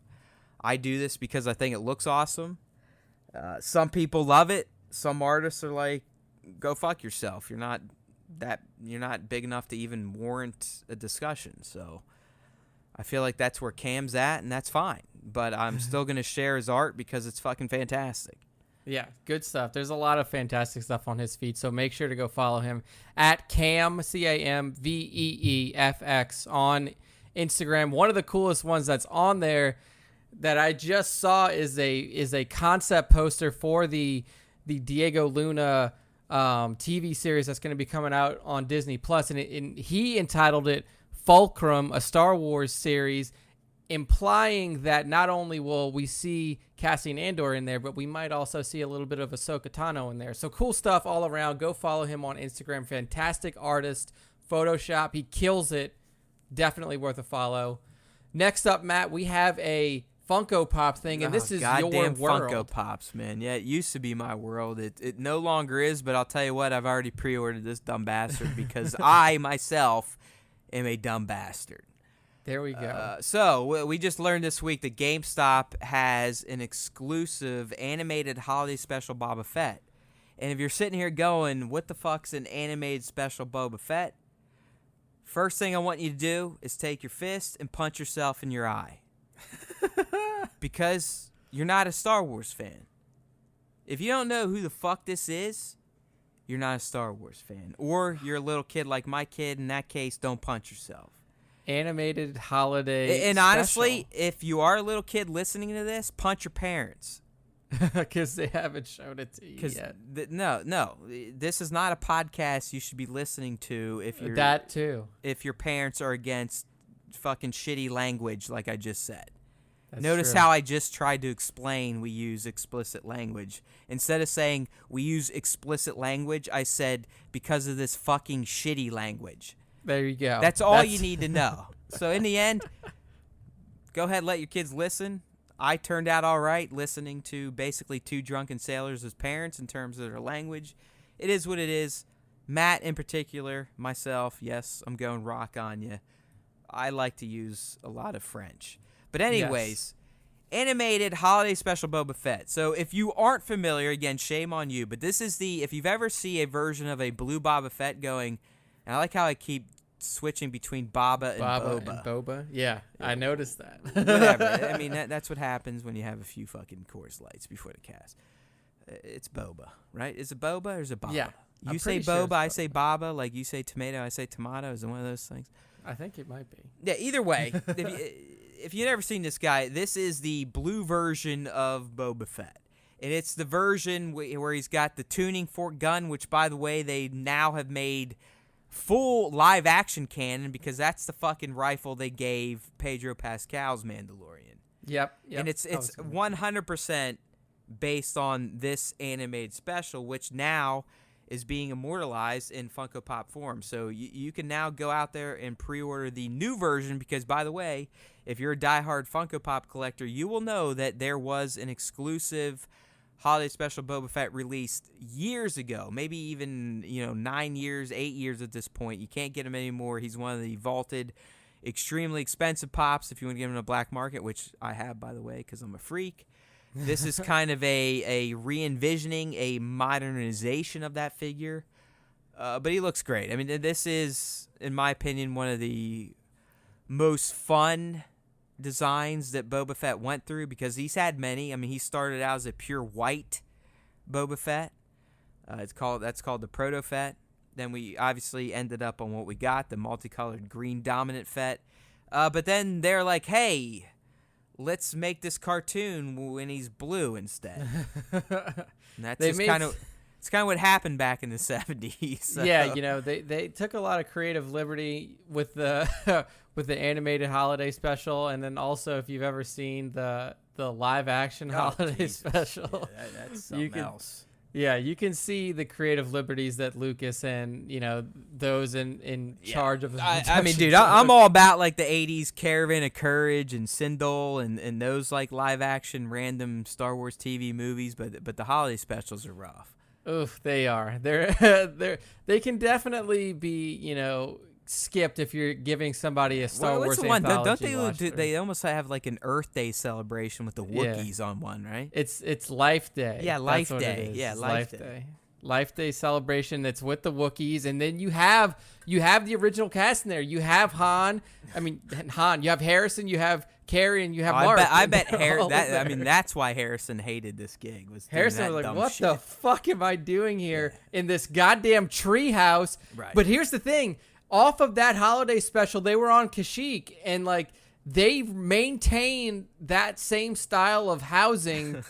S1: I do this because I think it looks awesome. Some people love it. Some artists are like, go fuck yourself. You're not big enough to even warrant a discussion. So I feel like that's where Cam's at, and that's fine. But I'm still going to share his art because it's fucking fantastic.
S2: Yeah, good stuff. There's a lot of fantastic stuff on his feed, so make sure to go follow him at Cam, CAMVEEFX on Instagram. One of the coolest ones that's on there that I just saw is a concept poster for the Diego Luna TV series that's going to be coming out on Disney Plus, and he entitled it Fulcrum, a Star Wars series implying that not only will we see Cassian Andor in there, but we might also see a little bit of Ahsoka Tano in there. So cool stuff all around. Go follow him on Instagram. Fantastic artist. Photoshop. He kills it. Definitely worth a follow. Next up, Matt, we have a Funko Pop thing, and this is your world.
S1: Funko Pops, man. Yeah, it used to be my world. It no longer is, but I'll tell you what, I've already pre-ordered this dumb bastard because I, myself, am a dumb bastard.
S2: There we go.
S1: So we just learned this week that GameStop has an exclusive animated holiday special Boba Fett. And if you're sitting here going, what the fuck's an animated special Boba Fett? First thing I want you to do is take your fist and punch yourself in your eye. Because you're not a Star Wars fan. If you don't know who the fuck this is, you're not a Star Wars fan. Or you're a little kid like my kid. In that case, don't punch yourself.
S2: Animated holiday
S1: And honestly, if you are a little kid listening to this, punch your parents.
S2: Because they haven't shown it to you yet.
S1: No. This is not a podcast you should be listening to if you're
S2: that too.
S1: If your parents are against fucking shitty language like I just said.
S2: That's
S1: Notice
S2: true.
S1: how I just tried to explain we use explicit language. Instead of saying we use explicit language, I said because of this fucking shitty language.
S2: There you go.
S1: That's all you need to know. So in the end, go ahead, let your kids listen. I turned out all right listening to basically two drunken sailors as parents in terms of their language. It is what it is. Matt in particular, myself, yes, I'm going rock on you. I like to use a lot of French. But anyways, animated holiday special Boba Fett. So if you aren't familiar, again, shame on you, but this is if you've ever seen a version of a blue Boba Fett going, and I like how I keep switching between Baba and Boba.
S2: Yeah, I noticed that.
S1: Whatever. I mean, that's what happens when you have a few fucking Coors Lights before the cast. It's Boba, right? Is it Boba or is it Baba?
S2: Yeah.
S1: You say Boba, I say Baba. Like you say tomato, I say tomato. Is it one of those things?
S2: I think it might be.
S1: Yeah, either way, if you've never seen this guy, this is the blue version of Boba Fett. And it's the version where he's got the tuning fork gun, which, by the way, they now have made full live-action canon because that's the fucking rifle they gave Pedro Pascal's Mandalorian.
S2: Yep.
S1: And it's 100% based on this animated special, which now is being immortalized in Funko Pop form. So you can now go out there and pre-order the new version because, by the way, if you're a diehard Funko Pop collector, you will know that there was an exclusive holiday special Boba Fett released years ago, maybe even 9 years, 8 years at this point. You can't get him anymore. He's one of the vaulted, extremely expensive pops if you want to get him in a black market, which I have, by the way, because I'm a freak. This is kind of a re-envisioning, a modernization of that figure, but he looks great. I mean, this is, in my opinion, one of the most fun designs that Boba Fett went through because he's had many. I mean, he started out as a pure white Boba Fett. That's called the Proto Fett. Then we obviously ended up on what we got, the multicolored green dominant Fett. But then they're like, hey, let's make this cartoon when he's blue instead. And that's kind of what happened back in the 70s. So.
S2: Yeah, they took a lot of creative liberty with the with the animated holiday special, and then also if you've ever seen the live action holiday special,
S1: that's something else.
S2: Yeah, you can see the creative liberties that Lucas and those in charge of the
S1: I mean, dude, I'm all about like the 80s Caravan of Courage and Sindel and those like live action random Star Wars TV movies, but the holiday specials are rough.
S2: Oof, they are. They can definitely be, skipped if you're giving somebody a Star Wars anthology.
S1: Don't they almost have like an Earth Day celebration with the Wookiees on one, right?
S2: It's Life Day.
S1: Yeah, Life Day.
S2: Yeah, Life Day. Life Day celebration that's with the Wookiees, and then you have the original cast in there. You have Han. You have Harrison. You have Carrie, and you have Mark.
S1: I bet that's why Harrison hated this gig.
S2: Harrison was like, "What the fuck am I doing here in this goddamn treehouse?"
S1: Right.
S2: But here's the thing: off of that holiday special, they were on Kashyyyk, and like they maintained that same style of housing.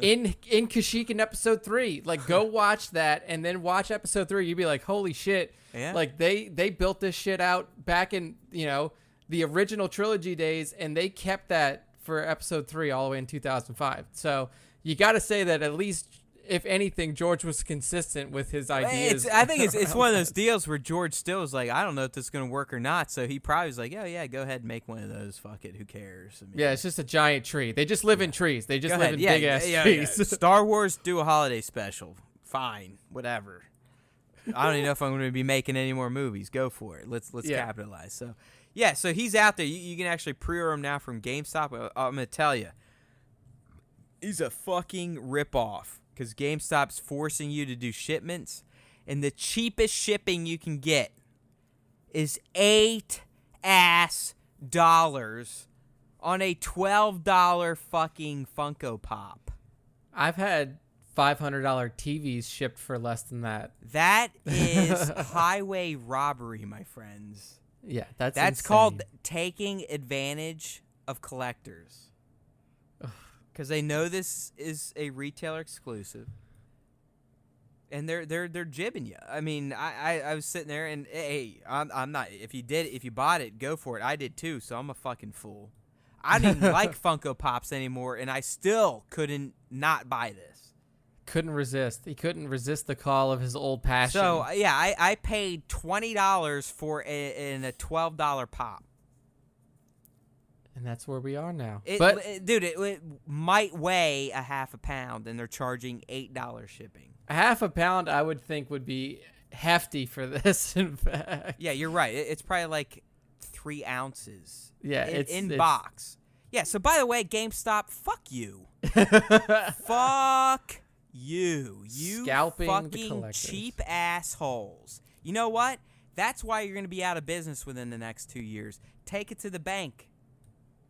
S2: in Kashyyyk in episode 3. Like, go watch that and then watch episode 3. You'd be like, holy shit.
S1: Yeah.
S2: Like, they built this shit out back in, the the original trilogy days, and they kept that for episode 3 all the way in 2005. So you got to say that at least, if anything, George was consistent with his ideas.
S1: I think it's one of those deals where George still is like, I don't know if this is going to work or not. So he probably was like, oh, yeah, go ahead and make one of those. Fuck it. Who cares? I mean,
S2: yeah, it's just a giant tree. They just live in trees. They just live in big-ass trees.
S1: Yeah. Star Wars, do a holiday special. Fine. Whatever. I don't even know if I'm going to be making any more movies. Go for it. Let's capitalize. So, yeah, so he's out there. You can actually pre-order him now from GameStop. I'm going to tell you, he's a fucking ripoff. Because GameStop's forcing you to do shipments, and the cheapest shipping you can get is $8 on a $12 fucking Funko Pop.
S2: I've had $500 TVs shipped for less than that.
S1: That is highway robbery, my friends.
S2: Yeah, that's insane.
S1: Called taking advantage of collectors. Because they know this is a retailer exclusive, and they're jibbing you. I mean, I was sitting there, and hey, I'm not. If you bought it, go for it. I did too, so I'm a fucking fool. I don't even like Funko Pops anymore, and I still couldn't not buy this.
S2: Couldn't resist. He couldn't resist the call of his old passion.
S1: So yeah, I paid $20 for a $12 pop.
S2: And that's where we are now.
S1: It might weigh a half a pound, and they're charging $8 shipping.
S2: A half a pound, I would think, would be hefty for this, in fact.
S1: Yeah, you're right. It's probably like 3 ounces.
S2: Yeah,
S1: it's box. Yeah, so by the way, GameStop, fuck you. Fuck you. You
S2: Scalping
S1: fucking cheap assholes. You know what? That's why you're going to be out of business within the next 2 years. Take it to the bank.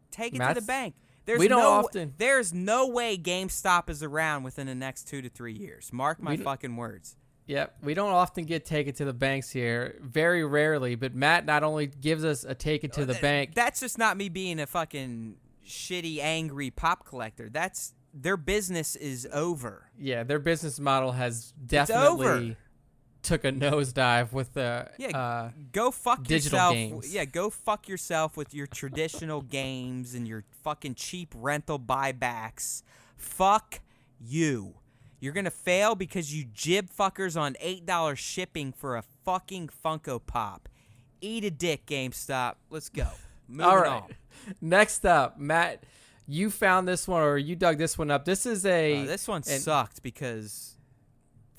S1: Take it to the bank. There's no way GameStop is around within the next 2 to 3 years. Mark my fucking words.
S2: Yep. We don't often get take it to the banks here. Very rarely. But Matt not only gives us a take it to the bank.
S1: That's just not me being a fucking shitty, angry pop collector. Their business is over.
S2: Yeah, their business model has definitely took a nosedive with the
S1: go fuck
S2: digital
S1: yourself.
S2: games.
S1: Yeah, go fuck yourself with your traditional games and your fucking cheap rental buybacks. Fuck you. You're gonna fail because you jib fuckers on $8 shipping for a fucking Funko Pop. Eat a dick, GameStop. Let's go. Moving on.
S2: Next up, Matt, you found this one, or you dug this one up. This is
S1: this one sucked because.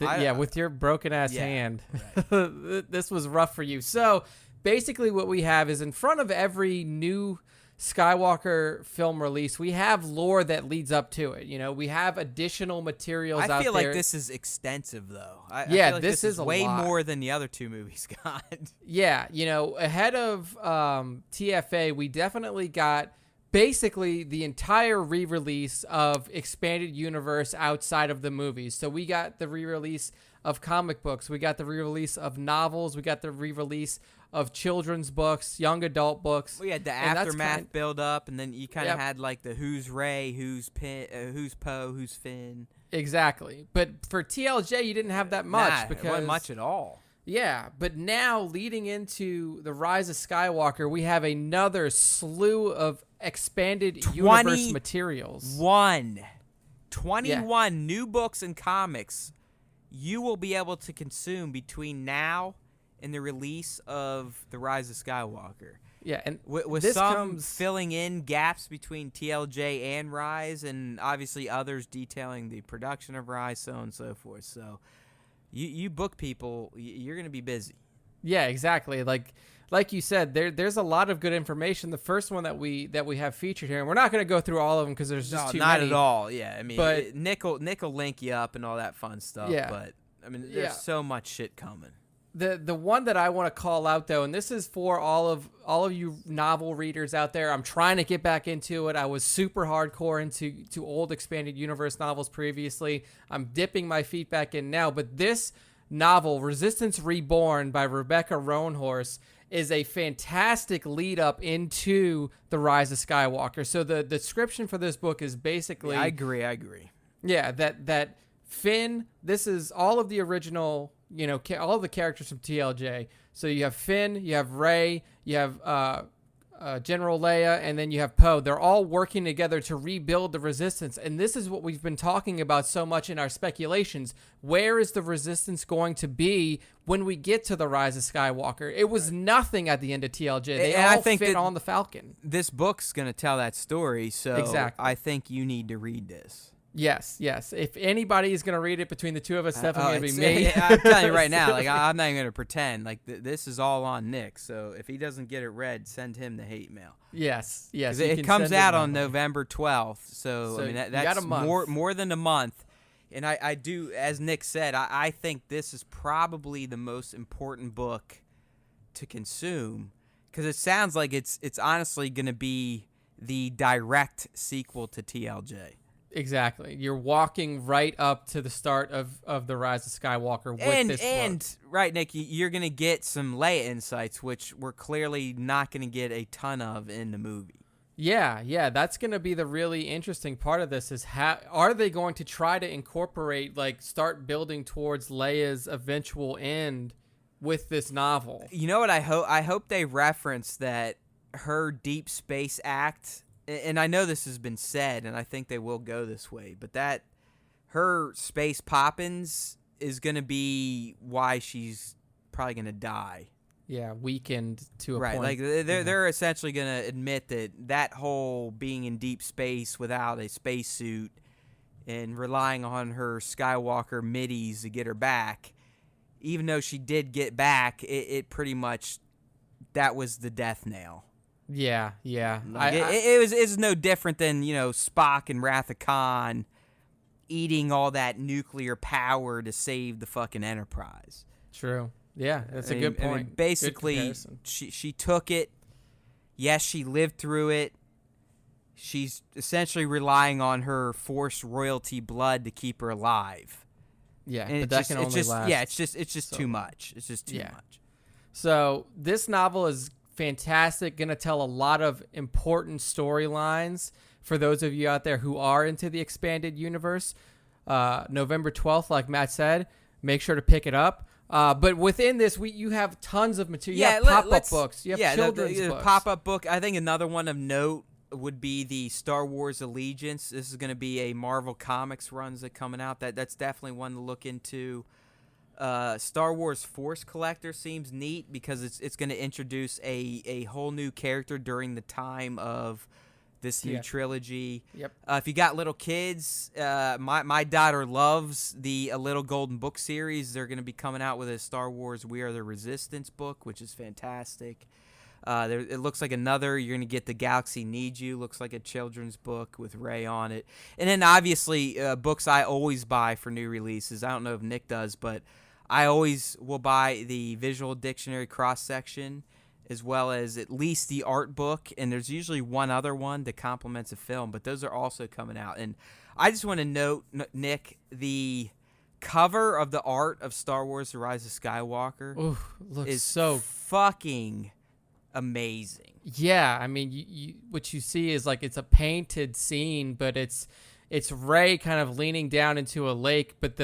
S2: With your broken ass hand.
S1: Right.
S2: This was rough for you. So basically what we have is in front of every new Skywalker film release, we have lore that leads up to it. You know, we have additional materials out there.
S1: I feel like this is extensive, though. I feel like this is way more than the other 2 movies got.
S2: Yeah, you know, ahead of TFA, we definitely got basically the entire re-release of expanded universe outside of the movies. So we got the re-release of comic books, we got the re-release of novels, we got the re-release of children's books, young adult books.
S1: We had the aftermath build up, and then you kind of had like the who's Rey, who's Poe, who's Finn.
S2: Exactly. But for TLJ, you didn't have that much because
S1: it wasn't much at all.
S2: Yeah, but now leading into the Rise of Skywalker, we have another slew of expanded universe materials.
S1: 21 new books and comics you will be able to consume between now and the release of the Rise of Skywalker.
S2: Yeah, and
S1: with some filling in gaps between TLJ and Rise, and obviously others detailing the production of Rise, so on and so forth. So you book people, you're going to be busy.
S2: Yeah, exactly. Like you said, there's a lot of good information. The first one that we have featured here, and we're not going to go through all of them because there's just too many.
S1: Not at all. Yeah, I mean,
S2: but
S1: Nick will link you up and all that fun stuff.
S2: Yeah,
S1: but I mean, there's so much shit coming.
S2: The one that I want to call out though, and this is for all of you novel readers out there. I'm trying to get back into it. I was super hardcore into old expanded universe novels previously. I'm dipping my feet back in now, but this novel, Resistance Reborn by Rebecca Roanhorse, is a fantastic lead up into the Rise of Skywalker. So the description for this book is basically,
S1: I agree.
S2: Yeah, that Finn. This is all of the original. You know, all of the characters from TLJ. So you have Finn, you have Rey, you have General Leia, and then you have Poe. They're all working together to rebuild the Resistance. And this is what we've been talking about so much in our speculations. Where is the Resistance going to be when we get to the Rise of Skywalker? It was nothing at the end of TLJ. They all fit on the Falcon.
S1: This book's going to tell that story, so
S2: exactly.
S1: I think you need to read this.
S2: Yes. If anybody is going to read it between the two of us, it's definitely going to be me.
S1: I'm telling you right now, like I'm not even going to pretend. Like this is all on Nick. So if he doesn't get it read, send him the hate mail.
S2: Yes.
S1: It comes out on November 12th. So I mean that's
S2: got a month.
S1: more than a month. And I do, as Nick said, I think this is probably the most important book to consume because it sounds like it's honestly going to be the direct sequel to TLJ.
S2: Exactly. You're walking right up to the start of the Rise of Skywalker with this book.
S1: And right, Nick, you're going to get some Leia insights, which we're clearly not going to get a ton of in the movie.
S2: Yeah. That's going to be the really interesting part of this is how are they going to try to incorporate, like start building towards Leia's eventual end with this novel?
S1: You know what I hope? I hope they reference that her Deep Space Act. And I know this has been said, and I think they will go this way, but that her space poppins is going to be why she's probably going to die.
S2: Yeah, weakened to a point.
S1: Right, like they're essentially going to admit that whole being in deep space without a spacesuit and relying on her Skywalker middies to get her back, even though she did get back, it pretty much, that was the death nail.
S2: Yeah.
S1: Like it's no different than, Spock and Wrath of Khan eating all that nuclear power to save the fucking Enterprise.
S2: True. Yeah, that's a good point.
S1: I mean, basically, she took it. Yes, she lived through it. She's essentially relying on her Force royalty blood to keep her alive.
S2: Yeah,
S1: and
S2: but that can only last.
S1: Yeah, it's just too much. It's just too much.
S2: So this novel is fantastic, gonna tell a lot of important storylines for those of you out there who are into the expanded universe. November 12th, like Matt said, make sure to pick it up. But within this, you have tons of material. You have pop-up books. You have children's books.
S1: Pop-up book. I think another one of note would be the Star Wars Allegiance. This is going to be a Marvel Comics runs that coming out. That's definitely one to look into. Star Wars Force Collector seems neat because it's going to introduce a whole new character during the time of this new trilogy.
S2: Yep.
S1: If you got little kids, my daughter loves the A Little Golden Book series. They're going to be coming out with a Star Wars We Are the Resistance book, which is fantastic. It looks like another, you're going to get The Galaxy Needs You, looks like a children's book with Rey on it. And then obviously books I always buy for new releases. I don't know if Nick does, but I always will buy the Visual Dictionary cross-section as well as at least the art book, and there's usually one other one that complements a film, but those are also coming out. And I just want to note, Nick, the cover of the art of Star Wars The Rise of Skywalker is so fucking amazing.
S2: Yeah, I mean, you what you see is like it's a painted scene, but it's Rey kind of leaning down into a lake, but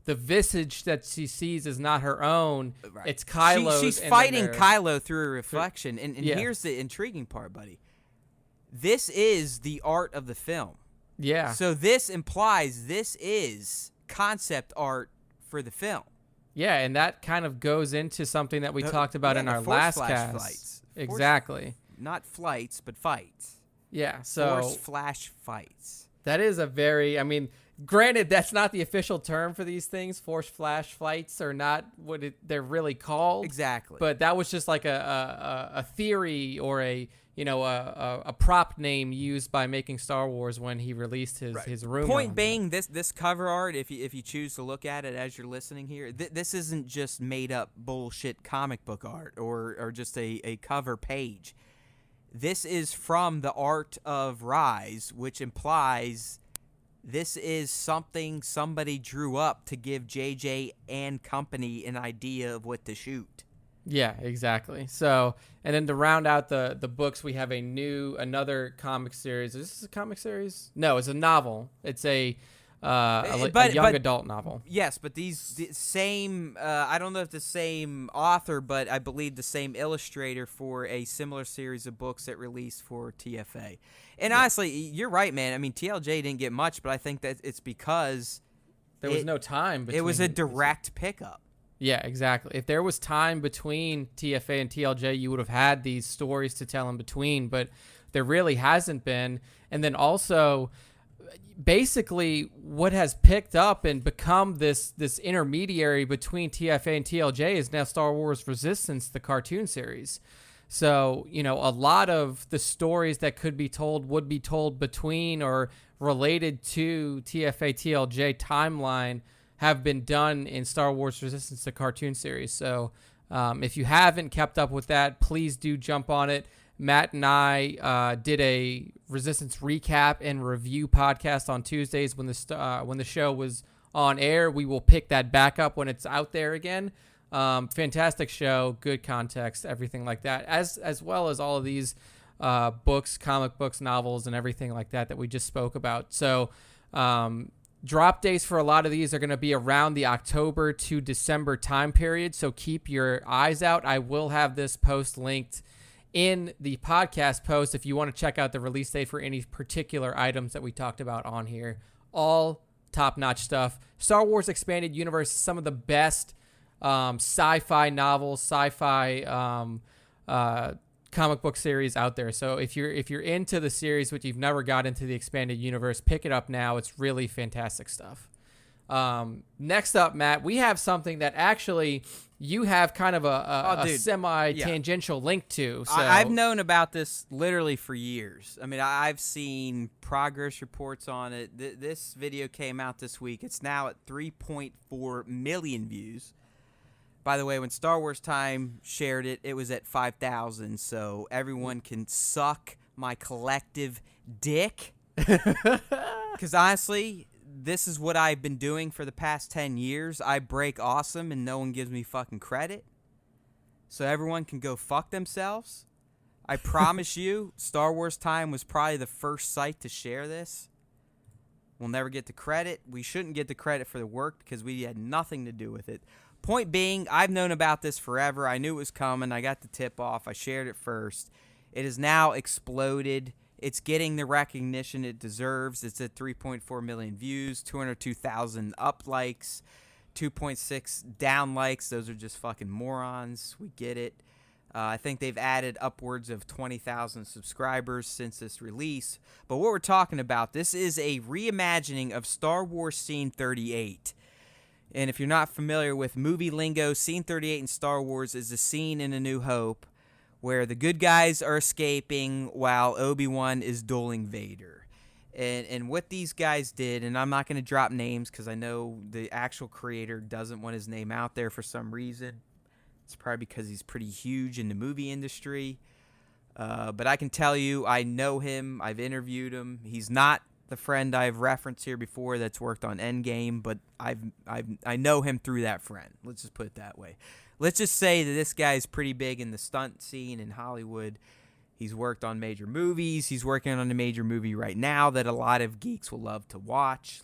S2: the visage that she sees is not her own. Right. It's Kylo's.
S1: She's fighting Kylo through a reflection. And here's the intriguing part, buddy. This is the art of the film.
S2: Yeah.
S1: So this implies this is concept art for the film.
S2: Yeah, and that kind of goes into something that we talked about in our last cast.
S1: Flights.
S2: Exactly.
S1: Not flights, but fights.
S2: Yeah, so
S1: Force flash fights.
S2: That is a very, I mean, granted, that's not the official term for these things. Force flash fights are not what they're really called.
S1: Exactly.
S2: But that was just like a theory or a prop name used by making Star Wars when he released his rumor.
S1: Point being, this cover art, if you choose to look at it as you're listening here, this isn't just made up bullshit comic book art or just a cover page. This is from the art of Rise, which implies this is something somebody drew up to give JJ and company an idea of what to shoot.
S2: Yeah, exactly. So, and then to round out the books, we have another comic series. Is this a comic series? No, it's a novel. It's a a young adult novel.
S1: Yes, but the same, I don't know if the same author, but I believe the same illustrator for a similar series of books that released for TFA. And honestly, you're right, man. I mean, TLJ didn't get much, but I think that it's because
S2: there was no time between.
S1: It was a direct pickup.
S2: Yeah, exactly. If there was time between TFA and TLJ, you would have had these stories to tell in between, but there really hasn't been. And then also, basically, what has picked up and become this intermediary between TFA and TLJ is now Star Wars Resistance, the cartoon series. So, a lot of the stories that could be told would be told between or related to TFA TLJ timeline have been done in Star Wars Resistance, the cartoon series. So if you haven't kept up with that, please do jump on it. Matt and I did a Resistance recap and review podcast on Tuesdays when the show was on air. We will pick that back up when it's out there again. Fantastic show, good context, everything like that, as well as all of these books, comic books, novels, and everything like that we just spoke about. So drop dates for a lot of these are going to be around the October to December time period, so keep your eyes out. I will have this post linked in the podcast post if you want to check out the release date for any particular items that we talked about on here. All top-notch stuff. Star Wars Expanded Universe, some of the best sci-fi novels, sci-fi comic book series out there. So if you're into the series, but you've never got into the Expanded Universe, pick it up now. It's really fantastic stuff. Next up, Matt, we have something that actually you have kind of a semi-tangential link to. So
S1: I've known about this literally for years. I mean, I've seen progress reports on it. This video came out this week. It's now at 3.4 million views. By the way, when Star Wars Time shared it, it was at 5,000. So everyone can suck my collective dick. Because honestly, this is what I've been doing for the past 10 years. I break awesome and no one gives me fucking credit. So everyone can go fuck themselves. I promise you, Star Wars Time was probably the first site to share this. We'll never get the credit. We shouldn't get the credit for the work because we had nothing to do with it. Point being, I've known about this forever. I knew it was coming. I got the tip off. I shared it first. It has now exploded. It's getting the recognition it deserves. It's at 3.4 million views, 202,000 up likes, 2.6 down likes. Those are just fucking morons. We get it. I think they've added upwards of 20,000 subscribers since this release. But what we're talking about, this is a reimagining of Star Wars Scene 38. And if you're not familiar with movie lingo, Scene 38 in Star Wars is a scene in A New Hope where the good guys are escaping while Obi-Wan is dueling Vader. And what these guys did, and I'm not going to drop names because I know the actual creator doesn't want his name out there for some reason. It's probably because he's pretty huge in the movie industry. But I can tell you, I know him. I've interviewed him. He's not the friend I've referenced here before that's worked on Endgame, but I know him through that friend. Let's just put it that way. Let's just say that this guy is pretty big in the stunt scene in Hollywood. He's worked on major movies. He's working on a major movie right now that a lot of geeks will love to watch.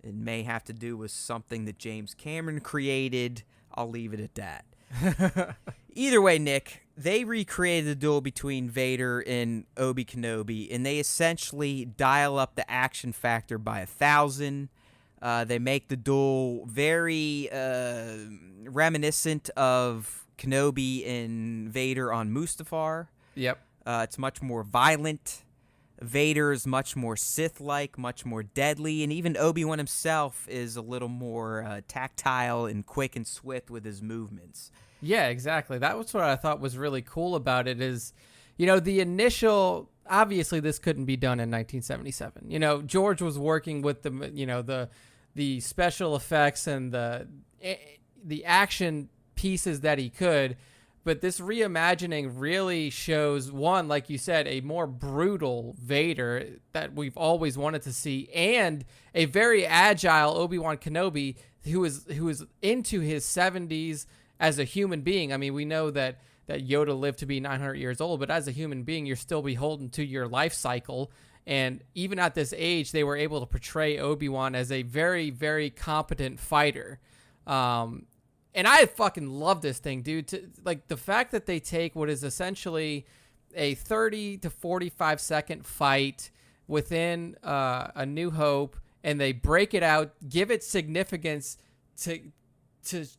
S1: It may have to do with something that James Cameron created. I'll leave it at that. Either way, Nick, they recreated the duel between Vader and Obi Kenobi, and they essentially dial up the action factor by 1,000. They make the duel very reminiscent of Kenobi and Vader on Mustafar.
S2: Yep.
S1: It's much more violent. Vader is much more Sith-like, much more deadly, and even Obi-Wan himself is a little more tactile and quick and swift with his movements.
S2: Yeah, exactly. That was what I thought was really cool about it is, the initial, obviously this couldn't be done in 1977. George was working with the special effects and the action pieces that he could, but this reimagining really shows, one, like you said, a more brutal Vader that we've always wanted to see, and a very agile Obi-Wan Kenobi who is into his 70s as a human being. I mean, we know that Yoda lived to be 900 years old, but as a human being, you're still beholden to your life cycle. And even at this age, they were able to portray Obi-Wan as a very, very competent fighter. And I fucking love this thing, dude. Like, the fact that they take what is essentially a 30 to 45 second fight within A New Hope, and they break it out, give it significance to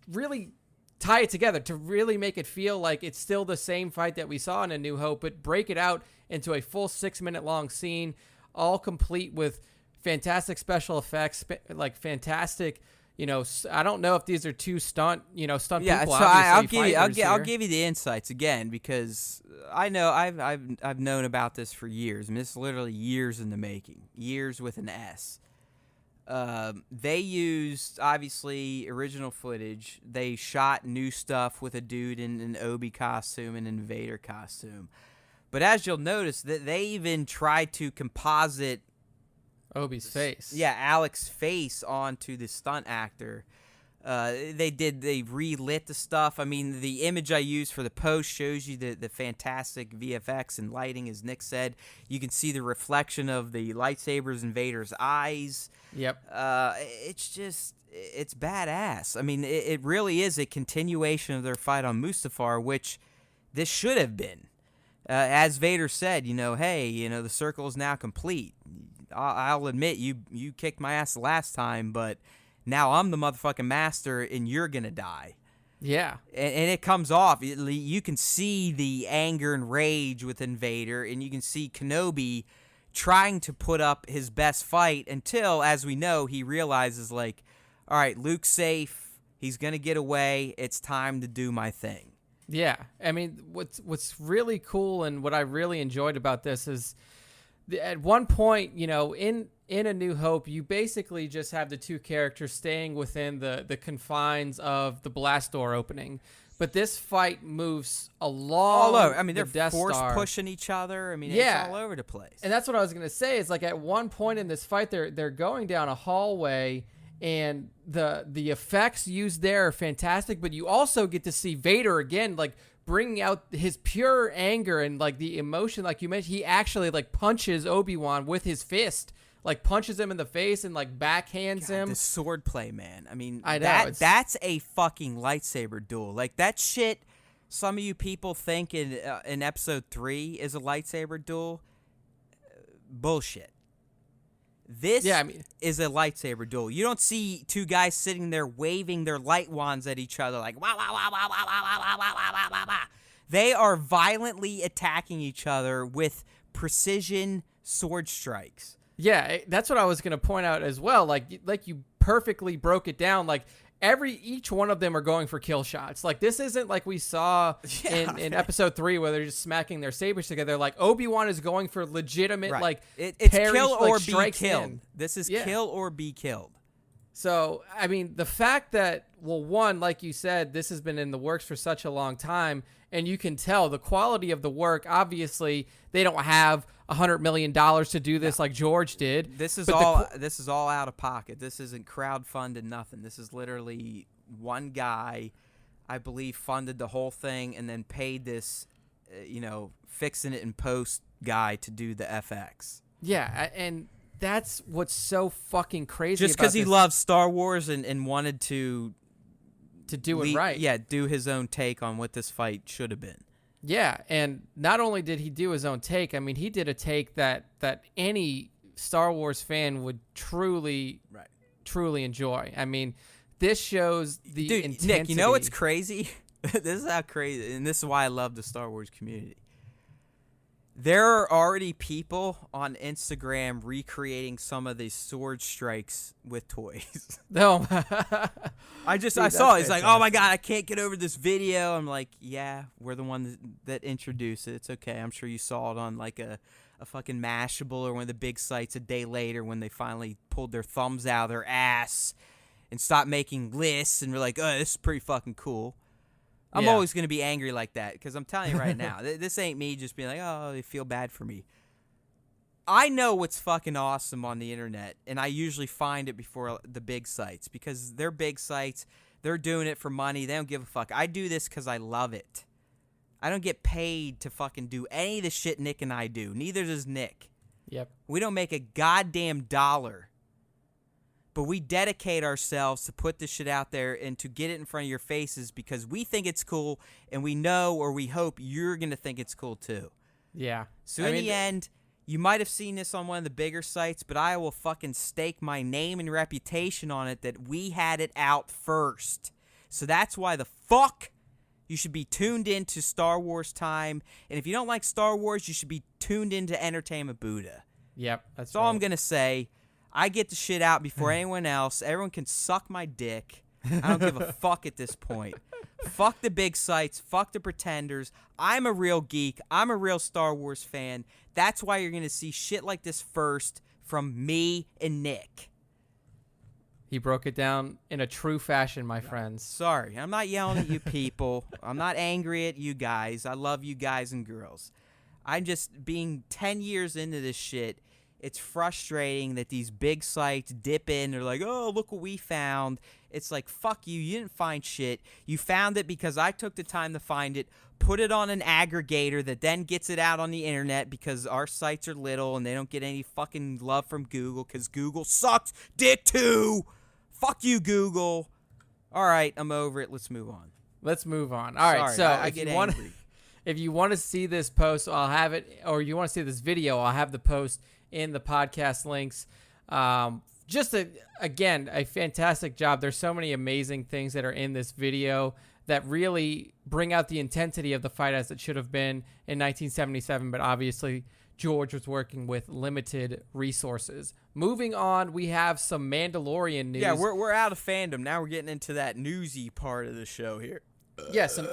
S2: really tie it together, to really make it feel like it's still the same fight that we saw in A New Hope, but break it out into a full 6-minute long scene, all complete with fantastic special effects, like fantastic. I don't know if these are two stunt people.
S1: So I'll give you the insights again, because I know I've known about this for years. I mean, this is literally years in the making, years with an S. They used, obviously, original footage. They shot new stuff with a dude in an Obi costume and in a Vader costume. But as you'll notice, that they even tried to composite
S2: Obi's face.
S1: Yeah, Alec's face onto the stunt actor. They relit the stuff. I mean, the image I used for the post shows you the fantastic VFX and lighting, as Nick said. You can see the reflection of the lightsabers in Vader's eyes.
S2: Yep.
S1: It's badass. I mean, it really is a continuation of their fight on Mustafar, which this should have been. As Vader said, hey, the circle is now complete. I'll admit, you kicked my ass the last time, but now I'm the motherfucking master, and you're going to die.
S2: Yeah.
S1: And it comes off. You can see the anger and rage within Vader, and you can see Kenobi trying to put up his best fight until, as we know, he realizes, like, all right, Luke's safe. He's going to get away. It's time to do my thing.
S2: Yeah. I mean, what's really cool and what I really enjoyed about this is at one point, in A New Hope, you basically just have the two characters staying within the confines of the blast door opening. But this fight moves all over.
S1: I mean, they're force pushing each other. I mean, it's all over the place.
S2: And that's what I was going to say. Is like at one point in this fight, they're going down a hallway, and the effects used there are fantastic. But you also get to see Vader again, like bringing out his pure anger and like the emotion, like you mentioned. He actually like punches Obi-Wan with his fist. Like punches him in the face and like backhands him.
S1: The sword play, man. I mean,
S2: I know,
S1: that's a fucking lightsaber duel. Like that shit. Some of you people think in episode 3 is a lightsaber duel. Bullshit. This is a lightsaber duel. You don't see two guys sitting there waving their light wands at each other like wah wah wah wah wah wah wah wah wah wah wah. They are violently attacking each other with precision sword strikes.
S2: Yeah, that's what I was going to point out as well. Like you perfectly broke it down. Like each one of them are going for kill shots. Like this isn't like we saw in episode 3 where they're just smacking their sabers together. Like Obi-Wan is going for legitimate
S1: it's
S2: parries,
S1: kill or
S2: like,
S1: be killed.
S2: in.
S1: This is kill or be killed.
S2: So, I mean, the fact that, well, one, like you said, this has been in the works for such a long time, and you can tell the quality of the work. Obviously, they don't have $100 million to do this like George did.
S1: This is all out of pocket. This isn't crowdfunded, nothing. This is literally one guy, I believe, funded the whole thing and then paid this, fixing it in post guy to do the FX.
S2: Yeah, and that's what's so fucking crazy.
S1: Just because he loves Star Wars and wanted to
S2: do it right.
S1: Yeah, do his own take on what this fight should have been.
S2: Yeah, and not only did he do his own take, I mean, he did a take that any Star Wars fan would truly enjoy. I mean, this shows the intensity.
S1: Nick, you know what's crazy? This is how crazy, and this is why I love the Star Wars community. There are already people on Instagram recreating some of these sword strikes with toys.
S2: No.
S1: I saw it. It's like, oh my God, I can't get over this video. I'm like, yeah, we're the one that introduced it. It's okay. I'm sure you saw it on like a fucking Mashable or one of the big sites a day later when they finally pulled their thumbs out of their ass and stopped making lists and were like, oh, this is pretty fucking cool. I'm always going to be angry like that because I'm telling you right now, this ain't me just being like, oh, they feel bad for me. I know what's fucking awesome on the internet, and I usually find it before the big sites because they're big sites. They're doing it for money. They don't give a fuck. I do this because I love it. I don't get paid to fucking do any of the shit Nick and I do. Neither does Nick.
S2: Yep.
S1: We don't make a goddamn dollar. But we dedicate ourselves to put this shit out there and to get it in front of your faces because we think it's cool and we know or we hope you're going to think it's cool too.
S2: Yeah.
S1: So in the end, you might have seen this on one of the bigger sites, but I will fucking stake my name and reputation on it that we had it out first. So that's why the fuck you should be tuned into Star Wars Time. And if you don't like Star Wars, you should be tuned into Entertainment Buddha.
S2: Yep.
S1: That's all I'm going to say. I get the shit out before anyone else. Everyone can suck my dick. I don't give a fuck at this point. Fuck the big sites. Fuck the pretenders. I'm a real geek. I'm a real Star Wars fan. That's why you're going to see shit like this first from me and Nick.
S2: He broke it down in a true fashion, my friends.
S1: Sorry. I'm not yelling at you people. I'm not angry at you guys. I love you guys and girls. I'm just being 10 years into this shit. It's frustrating that these big sites dip in. They're like, oh, look what we found. It's like, fuck you. You didn't find shit. You found it because I took the time to find it, put it on an aggregator that then gets it out on the internet because our sites are little and they don't get any fucking love from Google because Google sucks dick too. Fuck you, Google. All right, I'm over it. Let's move on.
S2: Let's move on. All right, so
S1: I get angry.
S2: If you want to see this post, I'll have it, or you want to see this video, I'll have the post in the podcast links. Again, a fantastic job. There's so many amazing things that are in this video that really bring out the intensity of the fight as it should have been in 1977, but obviously George was working with limited resources. Moving on, we have some Mandalorian news.
S1: Yeah, we're out of fandom. Now we're getting into that newsy part of the show here.
S2: Yeah, some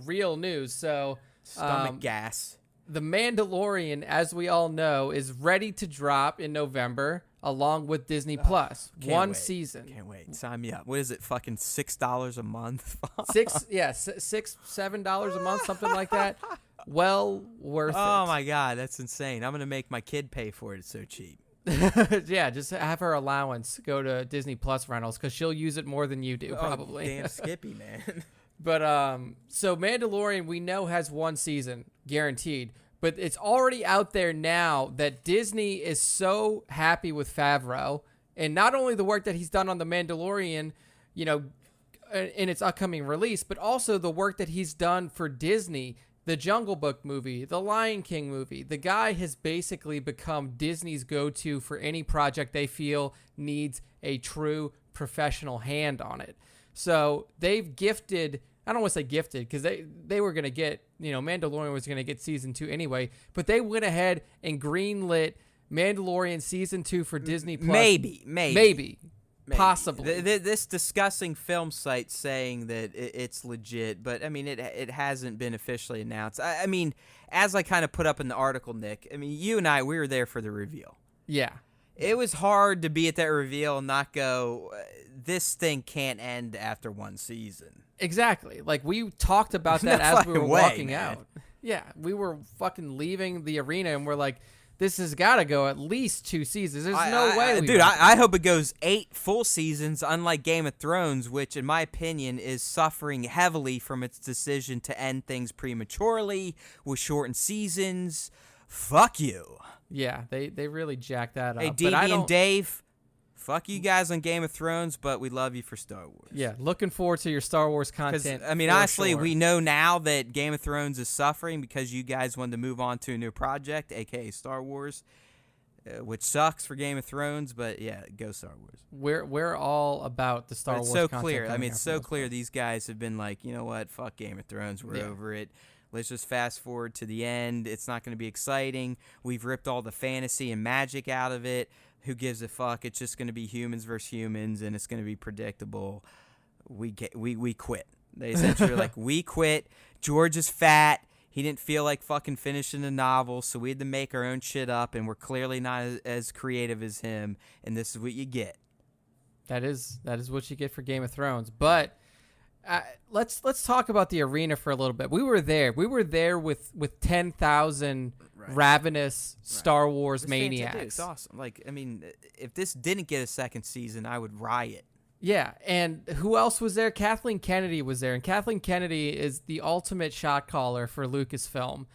S2: real news. So
S1: stomach gas.
S2: The Mandalorian, as we all know, is ready to drop in November along with Disney Plus. One season.
S1: Can't wait. Sign me up. What is it? Fucking $6 a month?
S2: $7 a month, something like that. Well worth it.
S1: Oh my God, that's insane. I'm gonna make my kid pay for it. It's so cheap.
S2: Yeah, just have her allowance go to Disney Plus rentals because she'll use it more than you do, probably.
S1: Damn Skippy, man.
S2: But so Mandalorian we know has one season guaranteed, but it's already out there now that Disney is so happy with Favreau and not only the work that he's done on the Mandalorian, you know, in its upcoming release, but also the work that he's done for Disney, the Jungle Book movie, the Lion King movie. The guy has basically become Disney's go-to for any project they feel needs a true professional hand on it. So they've gifted, I don't want to say gifted because they were going to get, Mandalorian was going to get season 2 anyway, but they went ahead and greenlit Mandalorian season 2 for Disney Plus. Maybe. Possibly.
S1: This discussing film site saying that it's legit, but I mean, it hasn't been officially announced. I mean, as I kind of put up in the article, Nick, I mean, you and I, we were there for the reveal.
S2: Yeah.
S1: It was hard to be at that reveal and not go, this thing can't end after one season.
S2: Exactly. Like, we talked about that as we were walking out. Yeah, we were fucking leaving the arena and we're like, this has got to go at least 2 seasons. There's no way.
S1: Dude, I hope it goes 8 full seasons, unlike Game of Thrones, which, in my opinion, is suffering heavily from its decision to end things prematurely with shortened seasons. Fuck you.
S2: Yeah, they really jacked that up.
S1: Hey, DB and Dave, fuck you guys on Game of Thrones, but we love you for Star Wars.
S2: Yeah, looking forward to your Star Wars content.
S1: I mean, honestly, we know now that Game of Thrones is suffering because you guys wanted to move on to a new project, a.k.a. Star Wars, which sucks for Game of Thrones, but yeah, go Star Wars.
S2: We're all about the Star Wars
S1: content.
S2: It's
S1: so clear. I mean, it's so clear these guys have been like, you know what, fuck Game of Thrones, we're over it. Let's just fast forward to the end. It's not going to be exciting. We've ripped all the fantasy and magic out of it. Who gives a fuck? It's just going to be humans versus humans, and it's going to be predictable. We quit. They essentially were like, we quit. George is fat. He didn't feel like fucking finishing the novel, so we had to make our own shit up, and we're clearly not as creative as him, and this is what you get.
S2: That is what you get for Game of Thrones. But let's talk about the arena for a little bit. We were there. We were there with 10,000 ravenous Star Wars maniacs.
S1: It's awesome. Like, I mean, if this didn't get a second season, I would riot.
S2: Yeah, and who else was there? Kathleen Kennedy was there, and Kathleen Kennedy is the ultimate shot caller for Lucasfilm.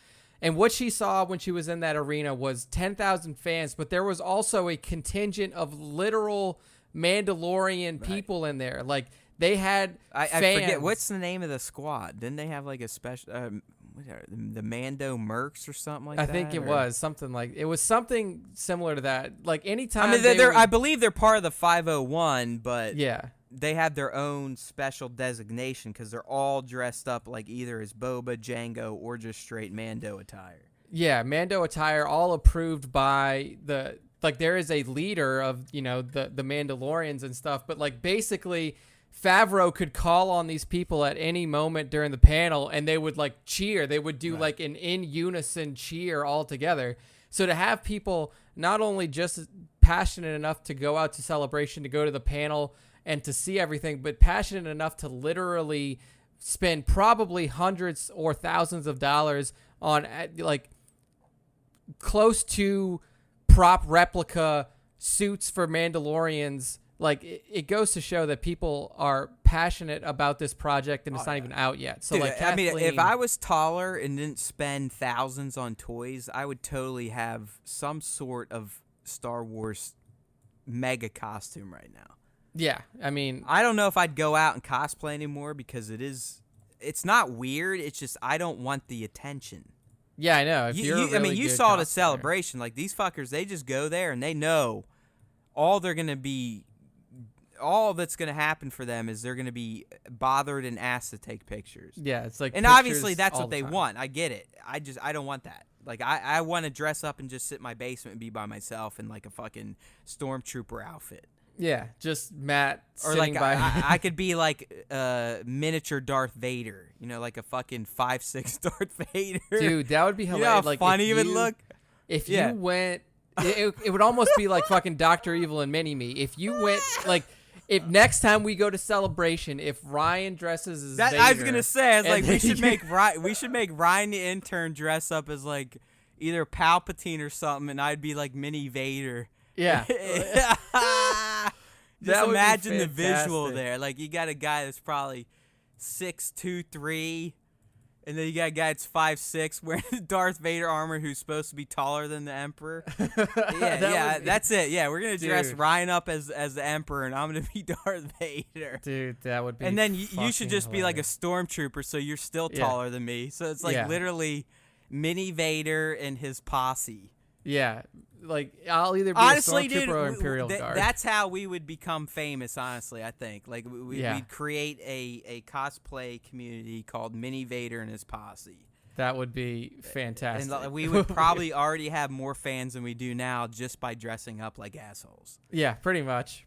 S2: And what she saw when she was in that arena was 10,000 fans, but there was also a contingent of literal Mandalorian people in there. Like, they had
S1: I
S2: fans.
S1: forget, what's the name of the squad? Didn't they have like a special, the Mando Mercs or something like that?
S2: I think it was something similar to that. Like, anytime
S1: I mean, I believe they're part of the 501, but
S2: yeah.
S1: they have their own special designation because they're all dressed up like either as Boba, Jango, or just straight Mando attire.
S2: Yeah, Mando attire, all approved by there is a leader of, the Mandalorians and stuff, but like basically Favreau could call on these people at any moment during the panel and they would like cheer. They would do like an in unison cheer all together. So to have people not only just passionate enough to go out to Celebration, to go to the panel and to see everything, but passionate enough to literally spend probably hundreds or thousands of dollars on like close to prop replica suits for Mandalorians. Like, it goes to show that people are passionate about this project, and it's not even out yet. So,
S1: dude,
S2: like, Kathleen,
S1: I mean, if I was taller and didn't spend thousands on toys, I would totally have some sort of Star Wars mega costume right now.
S2: Yeah, I mean,
S1: I don't know if I'd go out and cosplay anymore because it's not weird. It's just I don't want the attention.
S2: Yeah, I know.
S1: You saw the Celebration. Like, these fuckers, they just go there and they know all that's going to happen for them is they're going to be bothered and asked to take pictures.
S2: Yeah, it's like,
S1: and obviously that's what they want. I get it. I don't want that. Like, I want to dress up and just sit in my basement and be by myself in like a fucking stormtrooper outfit.
S2: Yeah, just Matt
S1: or
S2: sitting
S1: like
S2: by.
S1: I could be like miniature Darth Vader, like a fucking 5'6" Darth Vader.
S2: Dude, that would be hilarious.
S1: You know how
S2: like,
S1: funny it would look?
S2: If you went, it would almost be like fucking Dr. Evil and Mini-Me. If you went, like, if next time we go to Celebration, if Ryan dresses as Vader.
S1: I was gonna say, I was like, we should make Ryan the intern dress up as like either Palpatine or something, and I'd be like Mini Vader.
S2: Yeah.
S1: Just imagine the visual there. Like, you got a guy that's probably 6'2", 3", and then you got a guy that's 5'6", wearing Darth Vader armor who's supposed to be taller than the Emperor. That's it. Yeah, we're gonna dress Ryan up as the Emperor, and I'm gonna be Darth Vader.
S2: Dude, that would be.
S1: And then you should just
S2: hilarious.
S1: be like a stormtrooper, so you're still taller than me. So it's like literally Mini Vader and his posse.
S2: Yeah, like, I'll either be
S1: honestly,
S2: a stormtrooper
S1: dude,
S2: or Imperial Guard.
S1: That's how we would become famous, honestly, I think. Like, we'd create a cosplay community called Mini Vader and his posse.
S2: That would be fantastic.
S1: And we would probably already have more fans than we do now just by dressing up like assholes.
S2: Yeah, pretty much.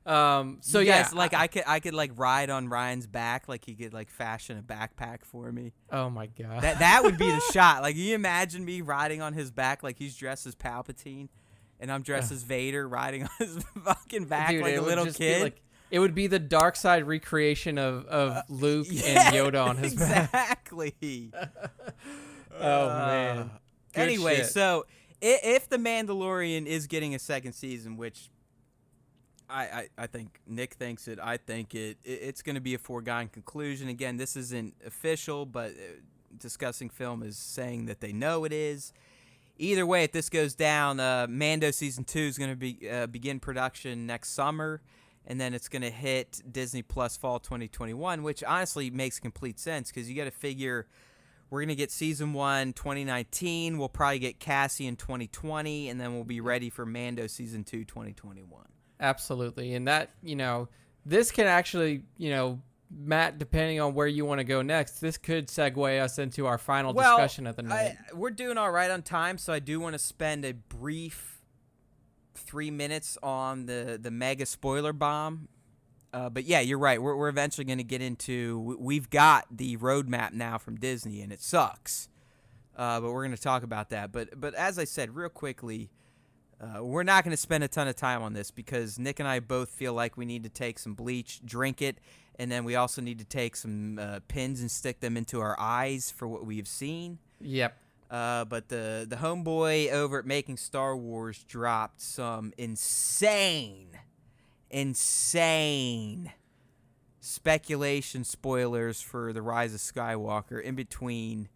S2: So
S1: you
S2: yeah,
S1: guys, like, I could like ride on Ryan's back, like he could like fashion a backpack for me.
S2: Oh my god,
S1: that would be the shot. Like, you imagine me riding on his back like he's dressed as Palpatine, and I'm dressed as Vader riding on his fucking back. Dude, like a little kid.
S2: It would be the dark side recreation of Luke and Yoda on his back.
S1: Exactly.
S2: Oh man. Good
S1: anyway,
S2: shit.
S1: so if the Mandalorian is getting a second season, which I think Nick thinks it. I think it's going to be a foregone conclusion. Again, this isn't official, but Discussing Film is saying that they know it is. Either way, if this goes down, Mando Season 2 is going to begin production next summer, and then it's going to hit Disney Plus fall 2021, which honestly makes complete sense because you got to figure we're going to get Season 1 2019. We'll probably get Cassie in 2020, and then we'll be ready for Mando Season 2 2021.
S2: Absolutely. And that, this can actually, Matt, depending on where you want to go next, this could segue us into our final discussion of the night.
S1: We're doing all right on time, so I do want to spend a brief 3 minutes on the mega spoiler bomb. But yeah, you're right. We're eventually going to get into, we've got the roadmap now from Disney, and it sucks. But we're going to talk about that. But as I said, real quickly, we're not going to spend a ton of time on this because Nick and I both feel like we need to take some bleach, drink it, and then we also need to take some pins and stick them into our eyes for what we've seen.
S2: Yep.
S1: But the homeboy over at Making Star Wars dropped some insane speculation spoilers for the Rise of Skywalker in between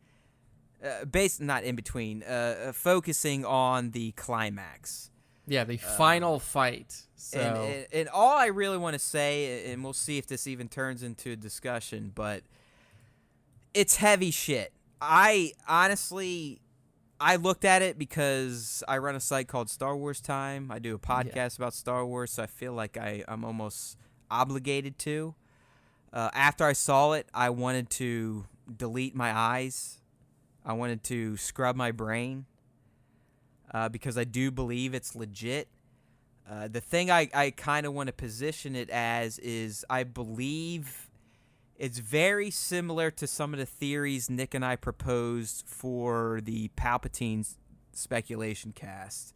S1: not in between, focusing on the climax.
S2: Yeah, the final fight. So
S1: and all I really want to say, and we'll see if this even turns into a discussion, but it's heavy shit. I honestly, I looked at it because I run a site called Star Wars Time. I do a podcast about Star Wars, so I feel like I'm almost obligated to. After I saw it, I wanted to delete my eyes. I wanted to scrub my brain because I do believe it's legit. The thing I kind of want to position it as is I believe it's very similar to some of the theories Nick and I proposed for the Palpatine speculation cast.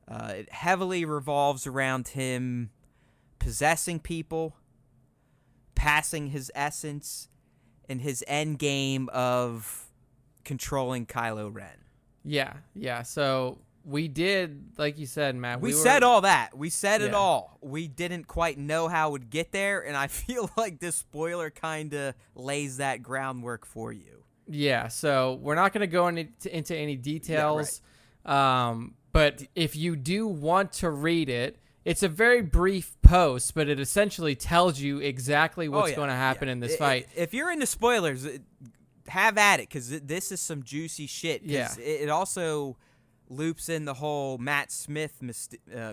S1: It heavily revolves around him possessing people, passing his essence, and his end game of controlling Kylo Ren.
S2: Yeah. So we did, like you said, Matt.
S1: We said all that. We said it all. We didn't quite know how it would get there, and I feel like this spoiler kind of lays that groundwork for you.
S2: Yeah, so we're not going to go into any details, but if you do want to read it, it's a very brief post, but it essentially tells you exactly what's going to happen in this fight.
S1: If you're into spoilers, have at it, because this is some juicy shit.
S2: Yeah.
S1: It also loops in the whole Matt Smith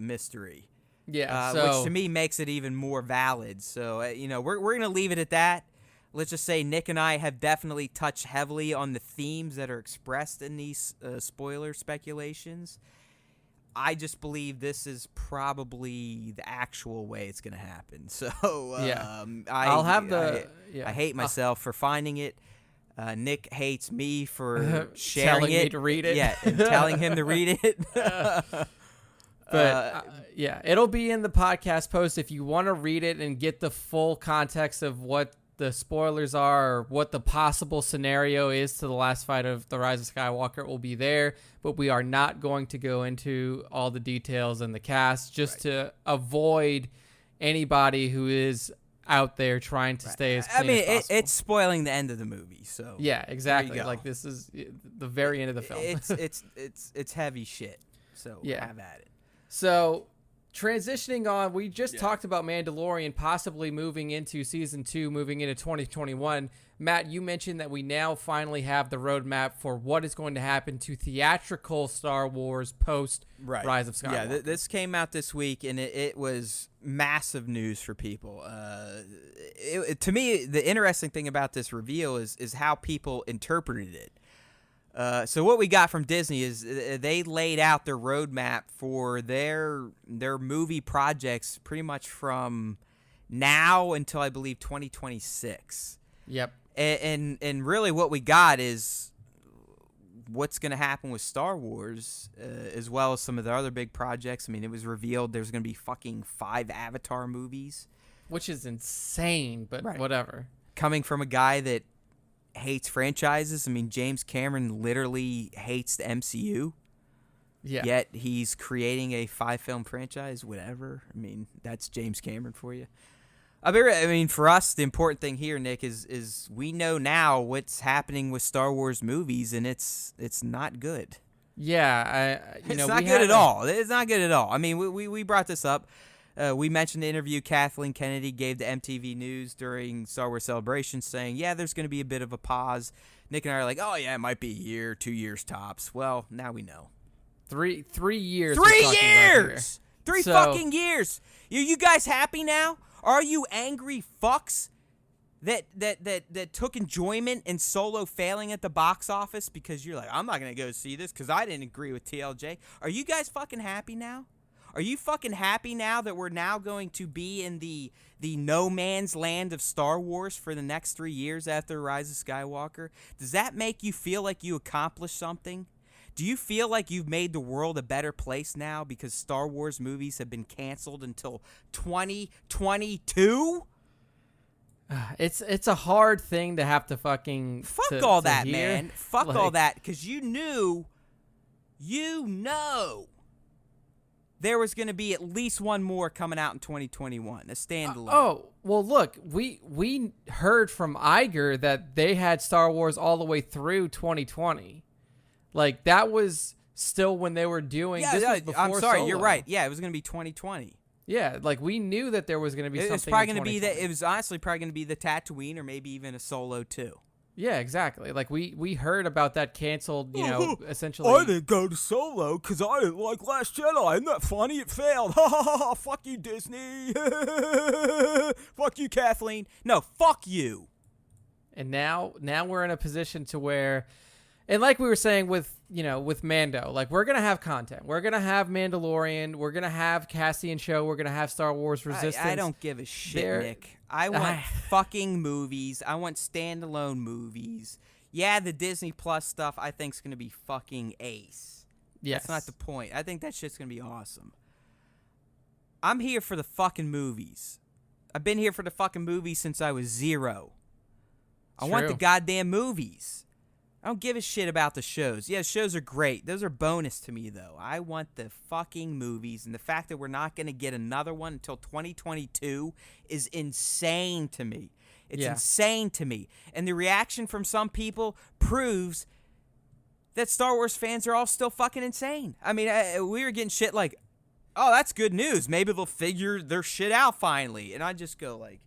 S1: mystery.
S2: Yeah,
S1: which to me makes it even more valid. So, we're going to leave it at that. Let's just say Nick and I have definitely touched heavily on the themes that are expressed in these spoiler speculations. I just believe this is probably the actual way it's going to happen. So, I hate myself for finding it. Nick hates me for sharing
S2: telling
S1: it.
S2: me to read it.
S1: Yeah, and telling him to read it.
S2: But it'll be in the podcast post if you want to read it and get the full context of what the spoilers are or what the possible scenario is to the last fight of the Rise of Skywalker. It will be there, but we are not going to go into all the details in the cast just to avoid anybody who is out there trying to stay as clean as possible.
S1: It's spoiling the end of the movie, so
S2: yeah, exactly. Like this is the very end of the film.
S1: It's heavy shit. So have at it.
S2: So transitioning on, we just talked about Mandalorian possibly moving into season 2, moving into 2021. Matt, you mentioned that we now finally have the roadmap for what is going to happen to theatrical Star Wars post Rise of Skywalker.
S1: Yeah, this came out this week, and it was massive news for people. To me, the interesting thing about this reveal is how people interpreted it. So what we got from Disney is they laid out their roadmap for their movie projects pretty much from now until I believe 2026.
S2: Yep.
S1: And really what we got is what's going to happen with Star Wars as well as some of the other big projects. I mean, it was revealed there's going to be fucking 5 Avatar movies.
S2: Which is insane, but whatever. Coming
S1: from a guy that hates franchises. I mean, James Cameron literally hates the MCU.
S2: Yeah.
S1: Yet he's creating a 5-film franchise, whatever. I mean, that's James Cameron for you. I mean, for us, the important thing here, Nick, is we know now what's happening with Star Wars movies, and it's not good.
S2: Yeah,
S1: it's not good at all. It's not good at all. I mean, we brought this up. We mentioned the interview Kathleen Kennedy gave to MTV News during Star Wars Celebration saying, there's going to be a bit of a pause. Nick and I are like, it might be a year, 2 years tops. Well, now we know.
S2: 3 years.
S1: 3 years! 3 fucking years! You guys happy now? Are you angry fucks that took enjoyment in Solo failing at the box office because you're like, I'm not going to go see this because I didn't agree with TLJ? Are you guys fucking happy now? Are you fucking happy now that we're now going to be in the no man's land of Star Wars for the next 3 years after Rise of Skywalker? Does that make you feel like you accomplished something? Do you feel like you've made the world a better place now because Star Wars movies have been canceled until 2022?
S2: It's a hard thing to have to fucking
S1: fuck all that, man. Fuck all that, because you know there was going to be at least one more coming out in 2021, a standalone.
S2: Well, look, we heard from Iger that they had Star Wars all the way through 2020. Like, that was still when they were doing.
S1: Yeah,
S2: this was before
S1: I'm sorry,
S2: Solo.
S1: you're right. Yeah, it was going to be 2020.
S2: Yeah, like we knew that there was going to be something.
S1: It's probably going to be
S2: that.
S1: It was honestly probably going to be the Tatooine, or maybe even a Solo too.
S2: Yeah, exactly. Like we heard about that canceled. Essentially.
S1: I didn't go to Solo because I didn't like Last Jedi. Isn't that funny? It failed. Ha ha ha ha! Fuck you, Disney. Fuck you, Kathleen. No, fuck you.
S2: And now we're in a position to where, and like we were saying with Mando, like we're gonna have content. We're gonna have Mandalorian. We're gonna have Cassian show. We're gonna have Star Wars Resistance.
S1: I don't give a shit, Nick. I want fucking movies. I want standalone movies. Yeah, the Disney Plus stuff I think is gonna be fucking ace.
S2: Yes.
S1: That's not the point. I think that shit's gonna be awesome. I'm here for the fucking movies. I've been here for the fucking movies since I was 0. I want the goddamn movies. I don't give a shit about the shows. Yeah, shows are great. Those are bonus to me, though. I want the fucking movies, and the fact that we're not going to get another one until 2022 is insane to me. It's insane to me. And the reaction from some people proves that Star Wars fans are all still fucking insane. I mean, we were getting shit like, oh, that's good news. Maybe they'll figure their shit out finally. And I just go like,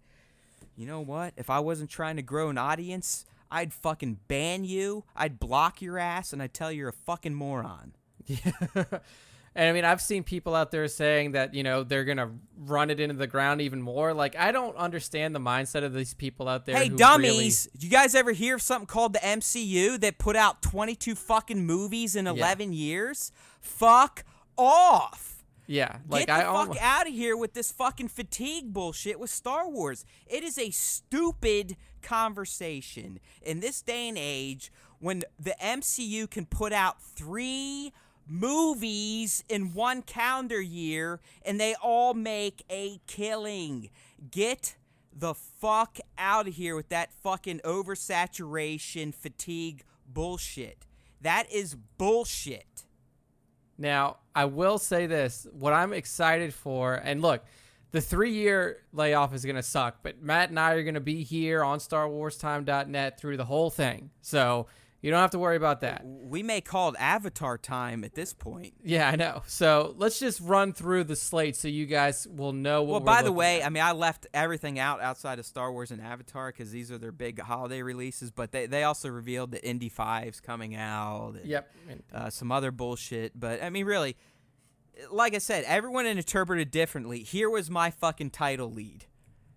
S1: you know what? If I wasn't trying to grow an audience, I'd fucking ban you, I'd block your ass, and I'd tell you you're a fucking moron.
S2: Yeah. And I mean, I've seen people out there saying that, they're going to run it into the ground even more. Like, I don't understand the mindset of these people out there.
S1: Hey, dummies, did you guys ever hear of something called the MCU that put out 22 fucking movies in 11 years? Fuck off.
S2: Yeah,
S1: like get the fuck out of here with this fucking fatigue bullshit with Star Wars. It is a stupid conversation in this day and age when the MCU can put out 3 movies in one calendar year and they all make a killing. Get the fuck out of here with that fucking oversaturation fatigue bullshit. That is bullshit.
S2: Now, I will say this. What I'm excited for, and look, the 3-year layoff is going to suck, but Matt and I are going to be here on StarWarsTime.net through the whole thing. So you don't have to worry about that.
S1: We may call it Avatar time at this point.
S2: Yeah, I know. So let's just run through the slate so you guys will know what we're
S1: by the way,
S2: at.
S1: I mean, I left everything out outside of Star Wars and Avatar because these are their big holiday releases, but they also revealed that Indy 5's coming out. And,
S2: yep.
S1: Some other bullshit. But, I mean, really, like I said, everyone interpreted differently. Here was my fucking title lead.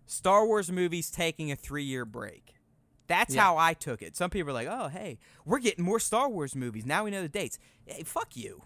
S1: Star Wars movies taking a 3-year break. That's how I took it. Some people are like, oh, hey, we're getting more Star Wars movies. Now we know the dates. Hey, fuck you.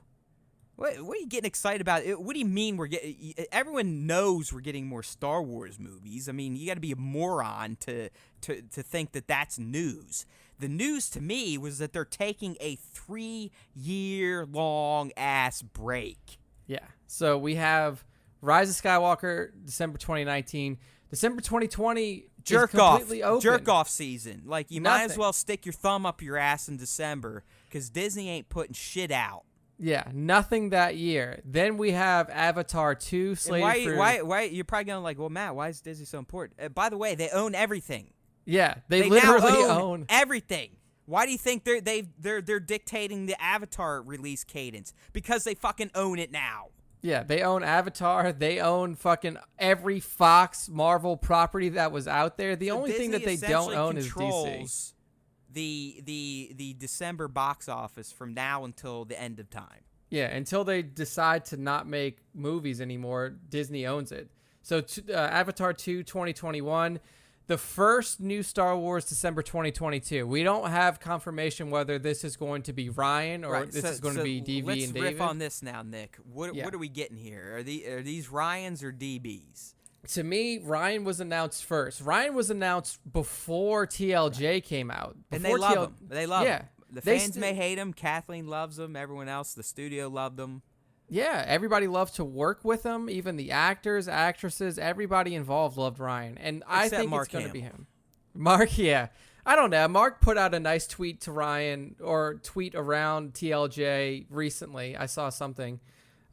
S1: What are you getting excited about? What do you mean we're getting... Everyone knows we're getting more Star Wars movies. I mean, you got to be a moron to think that that's news. The news to me was that they're taking a 3-year-long-ass break.
S2: Yeah. So we have Rise of Skywalker, December 2019. December 2020...
S1: Jerk off season. Like, you might as well stick your thumb up your ass in December because Disney ain't putting shit out.
S2: Yeah, nothing that year. Then we have Avatar 2 slated for...
S1: Why? You're probably going like, well, Matt, why is Disney so important? By the way, they own everything.
S2: Yeah, they literally
S1: now
S2: own
S1: everything. Why do you think they're dictating the Avatar release cadence? Because they fucking own it now.
S2: Yeah, they own Avatar. They own fucking every Fox Marvel property that was out there. The only thing that they don't own is DC.
S1: The December box office from now until the end of time.
S2: Yeah, until they decide to not make movies anymore, Disney owns it. So Avatar 2, 2021. The first new Star Wars, December 2022. We don't have confirmation whether this is going to be Ryan or this is going to be DB and David.
S1: Let's riff on this now, Nick. What are we getting here? Are these Ryans or DBs?
S2: To me, Ryan was announced first. Ryan was announced before TLJ came out.
S1: And they love him. They love him. The fans may hate him. Kathleen loves him. Everyone else, the studio loved him.
S2: Yeah, everybody loved to work with him. Even the actors, actresses, everybody involved loved Ryan. And I think it's going to be him. Mark, yeah. I don't know. Mark put out a nice tweet to Ryan or tweet around TLJ recently. I saw something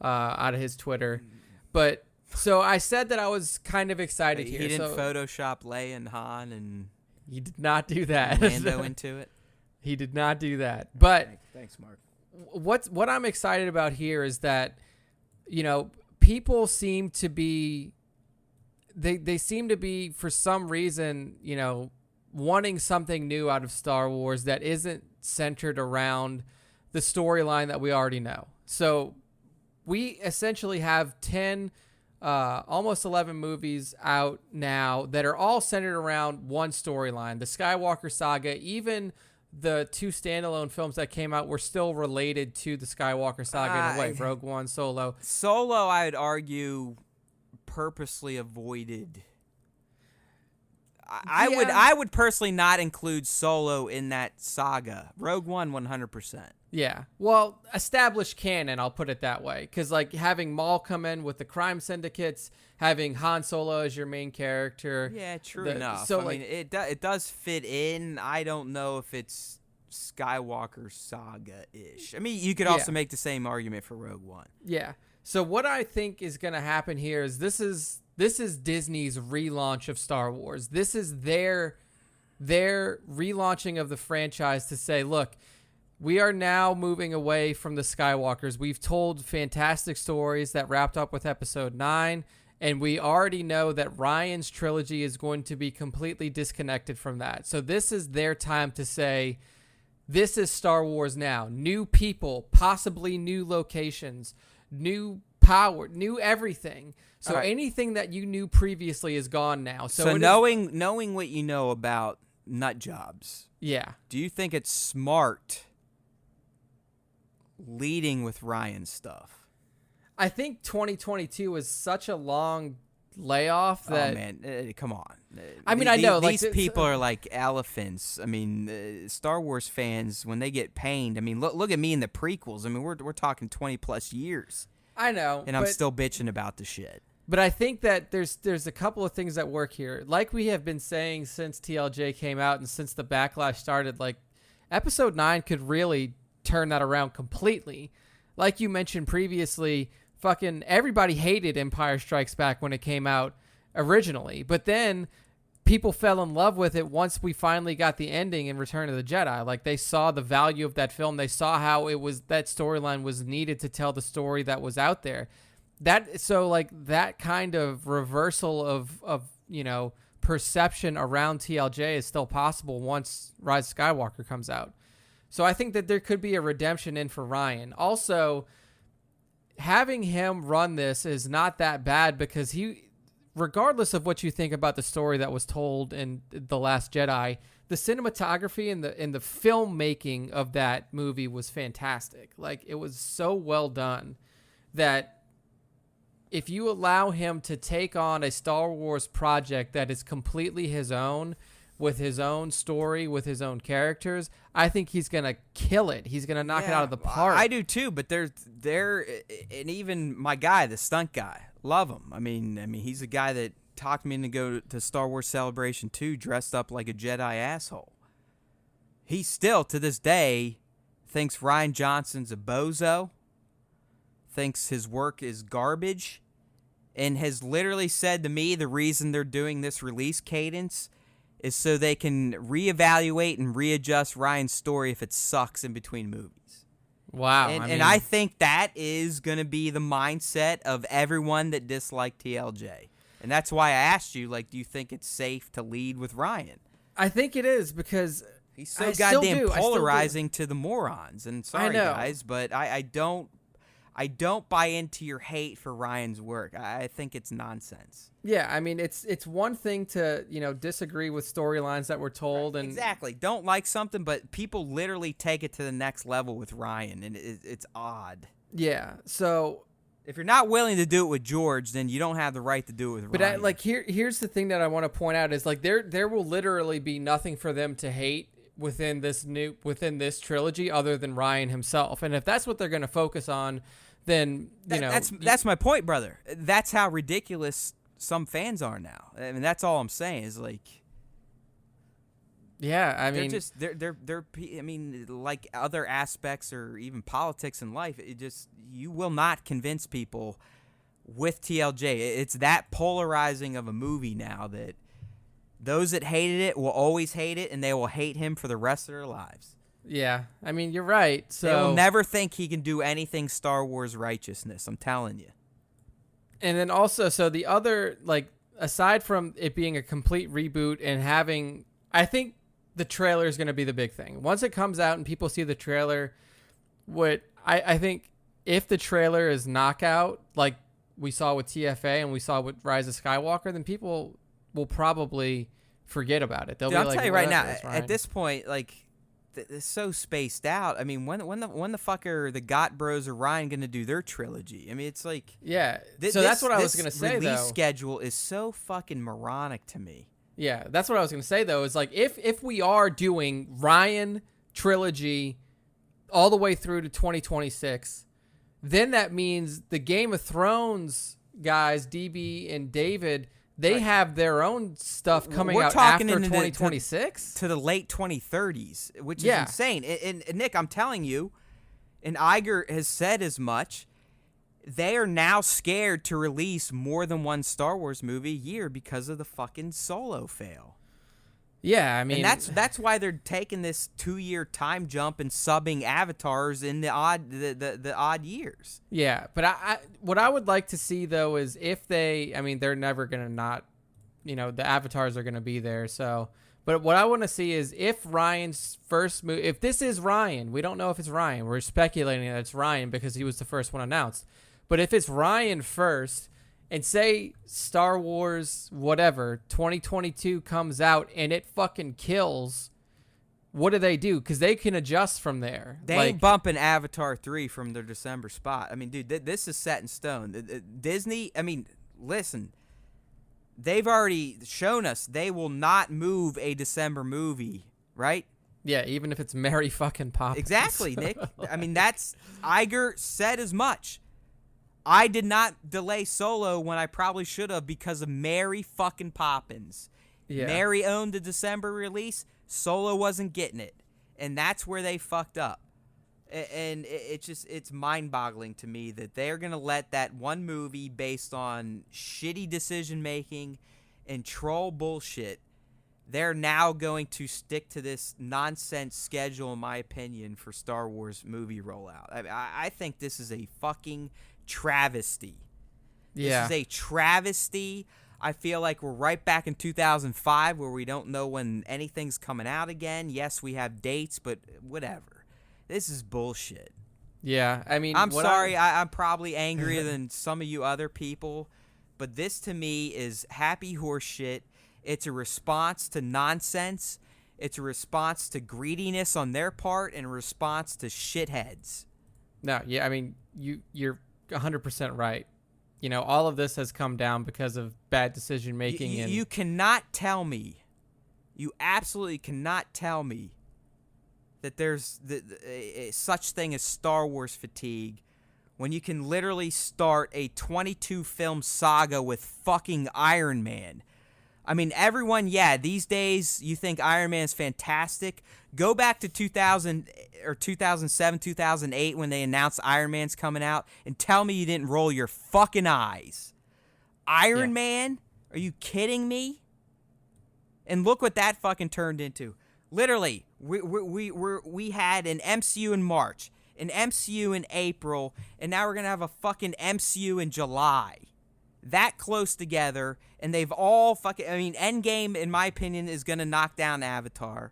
S2: out of his Twitter. But so I said that I was kind of excited here.
S1: He didn't Photoshop Leia and Han and...
S2: He did not do that.
S1: Mando into it?
S2: He did not do that. But...
S1: Thanks, Mark.
S2: what I'm excited about here is that, people seem to be, they seem to be, for some reason, wanting something new out of Star Wars that isn't centered around the storyline that we already know. So we essentially have 10, almost 11 movies out now that are all centered around one storyline. The Skywalker saga, even the 2 standalone films that came out were still related to the Skywalker saga in a way. Rogue One, Solo.
S1: Solo, I would argue, purposely avoided. I would personally not include Solo in that saga. Rogue One, 100%.
S2: Yeah. Well, established canon, I'll put it that way. Because, having Maul come in with the crime syndicates, having Han Solo as your main character.
S1: Yeah, true enough.
S2: So,
S1: I mean, it does fit in. I don't know if it's Skywalker saga-ish. I mean, you could also make the same argument for Rogue One.
S2: Yeah. So what I think is going to happen here is this is Disney's relaunch of Star Wars. This is their relaunching of the franchise to say, look, we are now moving away from the Skywalkers. We've told fantastic stories that wrapped up with Episode 9, and we already know that Ryan's trilogy is going to be completely disconnected from that. So this is their time to say, this is Star Wars now. New people, possibly new locations, new power, new everything. So anything that you knew previously is gone now.
S1: So knowing what you know about nut jobs, do you think it's smart leading with Ryan stuff?
S2: I think 2022 was such a long layoff that...
S1: Oh, man, come on.
S2: I mean, I know.
S1: These people are like elephants. I mean, Star Wars fans, when they get pained, I mean, look at me in the prequels. I mean, we're talking 20-plus years.
S2: I know.
S1: And I'm still bitching about the shit.
S2: But I think that there's a couple of things that work here. Like we have been saying since TLJ came out and since the backlash started, Episode 9 could really turn that around completely. Like you mentioned previously, fucking everybody hated Empire Strikes Back when it came out originally. But then people fell in love with it once we finally got the ending in Return of the Jedi. They saw the value of that film. They saw how that storyline was needed to tell the story that was out there. That kind of reversal of perception around TLJ is still possible once Rise of Skywalker comes out. So I think that there could be a redemption in for Ryan. Also, having him run this is not that bad because regardless of what you think about the story that was told in The Last Jedi, the cinematography and the filmmaking of that movie was fantastic. It was so well done that if you allow him to take on a Star Wars project that is completely his own, with his own story, with his own characters, I think he's going to kill it. He's going to knock it out of the park.
S1: I do too, but and even my guy, the stunt guy, love him. I mean, he's a guy that talked me into go to Star Wars Celebration 2 dressed up like a Jedi asshole. He still, to this day, thinks Rian Johnson's a bozo, thinks his work is garbage, and has literally said to me the reason they're doing this release cadence is so they can reevaluate and readjust Ryan's story if it sucks in between movies.
S2: Wow.
S1: And I think that is going to be the mindset of everyone that disliked TLJ. And that's why I asked you, do you think it's safe to lead with Ryan?
S2: I think it is because
S1: he's so goddamn polarizing to the morons. And sorry, guys, but I don't buy into your hate for Ryan's work. I think it's nonsense.
S2: Yeah, I mean, it's one thing to, disagree with storylines that were told. And
S1: exactly. Don't like something, but people literally take it to the next level with Ryan, and it's odd.
S2: Yeah, so...
S1: If you're not willing to do it with George, then you don't have the right to do it with Ryan.
S2: But here's the thing that I want to point out is, there will literally be nothing for them to hate within this trilogy other than Ryan himself. And if that's what they're going to focus on, then,
S1: That's my point, brother. That's how ridiculous some fans are now. I mean, that's all I'm saying is
S2: yeah, I mean,
S1: they're I mean, like other aspects or even politics in life, you will not convince people with TLJ. It's that polarizing of a movie now that those that hated it will always hate it, and they will hate him for the rest of their lives.
S2: Yeah, I mean, you're right. So
S1: They will never think he can do anything Star Wars righteousness. I'm telling you.
S2: And then also, so the other, like, aside from it being a complete reboot and having, I think the trailer is going to be the big thing. Once it comes out and people see the trailer, I think if the trailer is knockout, like we saw with TFA and we saw with Rise of Skywalker, then people will probably forget about it. They'll
S1: Dude,
S2: be
S1: I'll
S2: like,
S1: tell you right now,
S2: "Whatever, it's
S1: at
S2: fine."
S1: this point, like, it's so spaced out. I mean, when the fuck are the Got Bros or Ryan going to do their trilogy? I mean, it's like...
S2: Yeah, so that's what I was going to say,
S1: This release
S2: though.
S1: schedule is so fucking moronic to me.
S2: Yeah, that's what I was going to say, though, is like if we are doing Ryan trilogy all the way through to 2026, then that means the Game of Thrones guys, DB and David, they have their own stuff coming out after 2026?
S1: To the late 2030s, which is insane. And Nick, I'm telling you, and Iger has said as much, they are now scared to release more than one Star Wars movie a year because of the fucking Solo fail.
S2: Yeah, I mean,
S1: and that's why they're taking this 2-year time jump and subbing avatars in the odd years.
S2: Yeah, but what I would like to see, though, is if they, I mean, they're never going to not, the avatars are going to be there. So, but what I want to see is if Ryan's first movie, if this is Ryan, we don't know if it's Ryan. We're speculating that it's Ryan because he was the first one announced. But if it's Ryan first, and say Star Wars, whatever, 2022 comes out and it fucking kills, what do they do? Because they can adjust from there.
S1: They ain't bumping Avatar 3 from their December spot. I mean, dude, this is set in stone. Disney, I mean, listen, they've already shown us they will not move a December movie, right?
S2: Yeah, even if it's Mary fucking Poppins.
S1: Exactly, Nick. I mean, Iger said as much. I did not delay Solo when I probably should have because of Mary fucking Poppins. Yeah. Mary owned the December release. Solo wasn't getting it. And that's where they fucked up. And it's mind-boggling to me that they're going to let that one movie based on shitty decision-making and troll bullshit, they're now going to stick to this nonsense schedule, in my opinion, for Star Wars movie rollout. I think this is a fucking travesty.
S2: Yeah.
S1: This is a travesty. I feel like we're right back in 2005 where we don't know when anything's coming out again. Yes, we have dates, but whatever. This is bullshit.
S2: Yeah, I mean,
S1: I'm sorry. I'm probably angrier than some of you other people, but this to me is happy horse shit. It's a response to nonsense. It's a response to greediness on their part and a response to shitheads.
S2: No, yeah, I mean, you're 100% right. All of this has come down because of bad decision making.
S1: You cannot tell me, you absolutely cannot tell me that there's such thing as Star Wars fatigue when you can literally start a 22 film saga with fucking Iron Man. I mean, everyone, these days you think Iron Man is fantastic. Go back to 2000 or 2007, 2008 when they announced Iron Man's coming out and tell me you didn't roll your fucking eyes. Iron Man? Are you kidding me? And look what that fucking turned into. Literally, we had an MCU in March, an MCU in April, and now we're going to have a fucking MCU in July. That close together, and they've all fucking... I mean, Endgame, in my opinion, is going to knock down Avatar.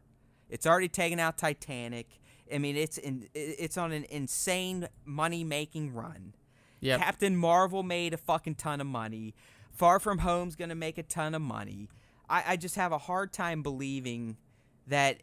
S1: It's already taken out Titanic. I mean, it's on an insane money-making run. Yep. Captain Marvel made a fucking ton of money. Far From Home's going to make a ton of money. I just have a hard time believing that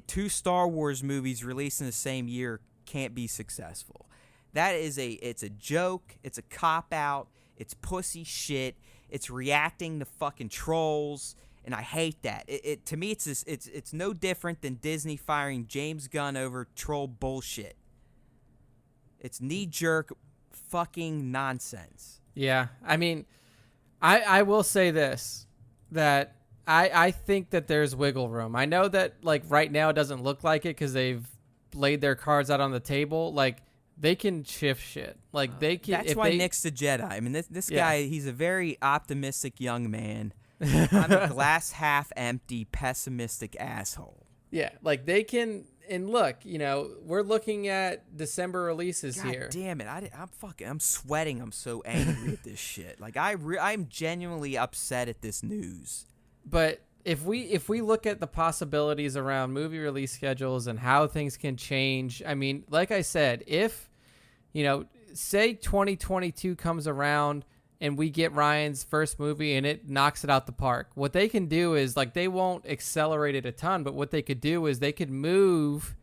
S1: 2 Star Wars movies released in the same year can't be successful. It's a joke. It's a cop-out. It's pussy shit. It's reacting to fucking trolls, and I hate that. To me, it's no different than Disney firing James Gunn over troll bullshit. It's knee-jerk fucking nonsense.
S2: Yeah, I mean, I will say this, that I think that there's wiggle room. I know that, like, right now it doesn't look like it because they've laid their cards out on the table. Like, they can shift shit. Like, they can.
S1: That's why Nick's the Jedi. I mean, this guy, he's a very optimistic young man. I'm a glass half empty, pessimistic asshole.
S2: Yeah, like, they can, and look, we're looking at December releases
S1: God
S2: here.
S1: damn it! I'm sweating. I'm so angry at this shit. Like I'm genuinely upset at this news.
S2: But if we look at the possibilities around movie release schedules and how things can change, I mean, like I said, if say 2022 comes around and we get Ryan's first movie and it knocks it out the park, what they can do is, like, they won't accelerate it a ton, but what they could do is they could move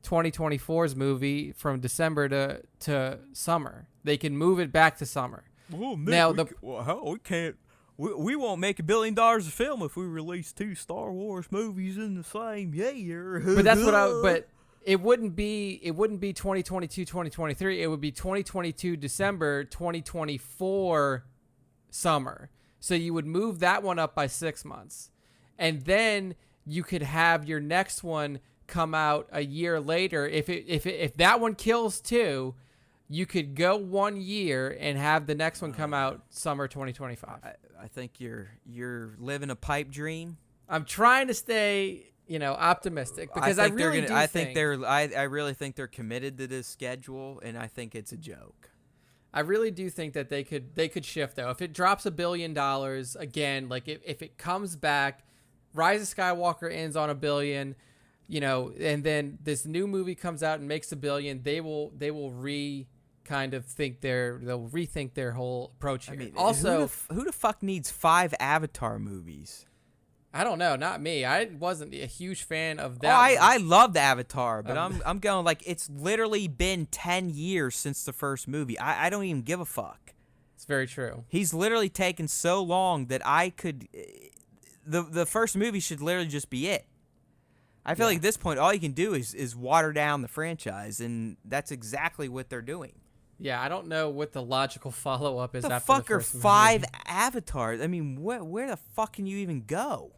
S2: 2024's movie from December to summer. They can move it back to summer.
S1: Well, Nick, we can't. We won't make $1 billion a film if we release 2 Star Wars movies in the same year.
S2: But that's but it wouldn't be 2022, 2023. It would be 2022 December, 2024 summer. So you would move that one up by 6 months. And then you could have your next one come out a year later. If that one kills too, you could go 1 year and have the next one come out summer 2025.
S1: I think you're living a pipe dream.
S2: I'm trying to stay, optimistic, because I really
S1: think they're committed to this schedule, and I think it's a joke.
S2: I really do think that they could shift, though. If it drops $1 billion again, like if it comes back, Rise of Skywalker ends on $1 billion, and then this new movie comes out and makes $1 billion, they will rethink their whole approach here. I mean, also,
S1: who the fuck needs 5 Avatar movies?
S2: I don't know, not me. I wasn't a huge fan of that.
S1: I loved Avatar, but I'm going, like, it's literally been 10 years since the first movie. I don't even give a fuck.
S2: It's very true.
S1: He's literally taken so long that I could. The first movie should literally just be it. I feel like at this point, all you can do is water down the franchise, and that's exactly what they're doing.
S2: Yeah, I don't know what the logical follow-up is
S1: the
S2: after
S1: fuck
S2: the first
S1: are 5
S2: movie.
S1: Avatars? I mean, where the fuck can you even go?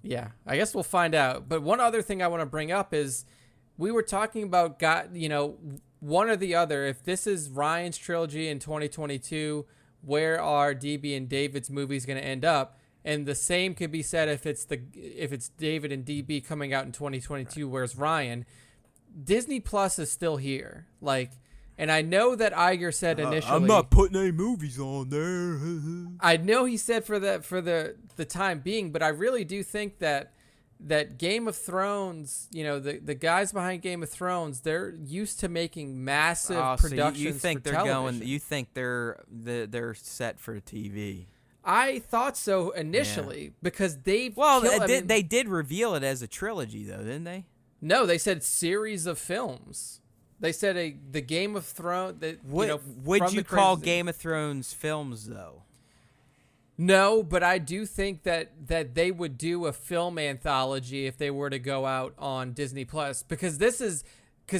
S2: Yeah, I guess we'll find out. But one other thing I want to bring up is we were talking about, one or the other. If this is Ryan's trilogy in 2022, where are DB and David's movies going to end up? And the same could be said if it's David and DB coming out in 2022, where's Ryan? Disney Plus is still here. And I know that Iger said initially,
S1: I'm not putting any movies on there.
S2: I know he said for the time being, but I really do think that Game of Thrones, the guys behind Game of Thrones, they're used to making massive productions.
S1: So you think
S2: for
S1: they're
S2: television.
S1: You think they're set for TV?
S2: I thought so initially because they
S1: did reveal it as a trilogy though, didn't they?
S2: No, they said series of films. They said the Game of Thrones.
S1: Would you call Game of Thrones films though?
S2: No, but I do think that they would do a film anthology if they were to go out on Disney Plus, because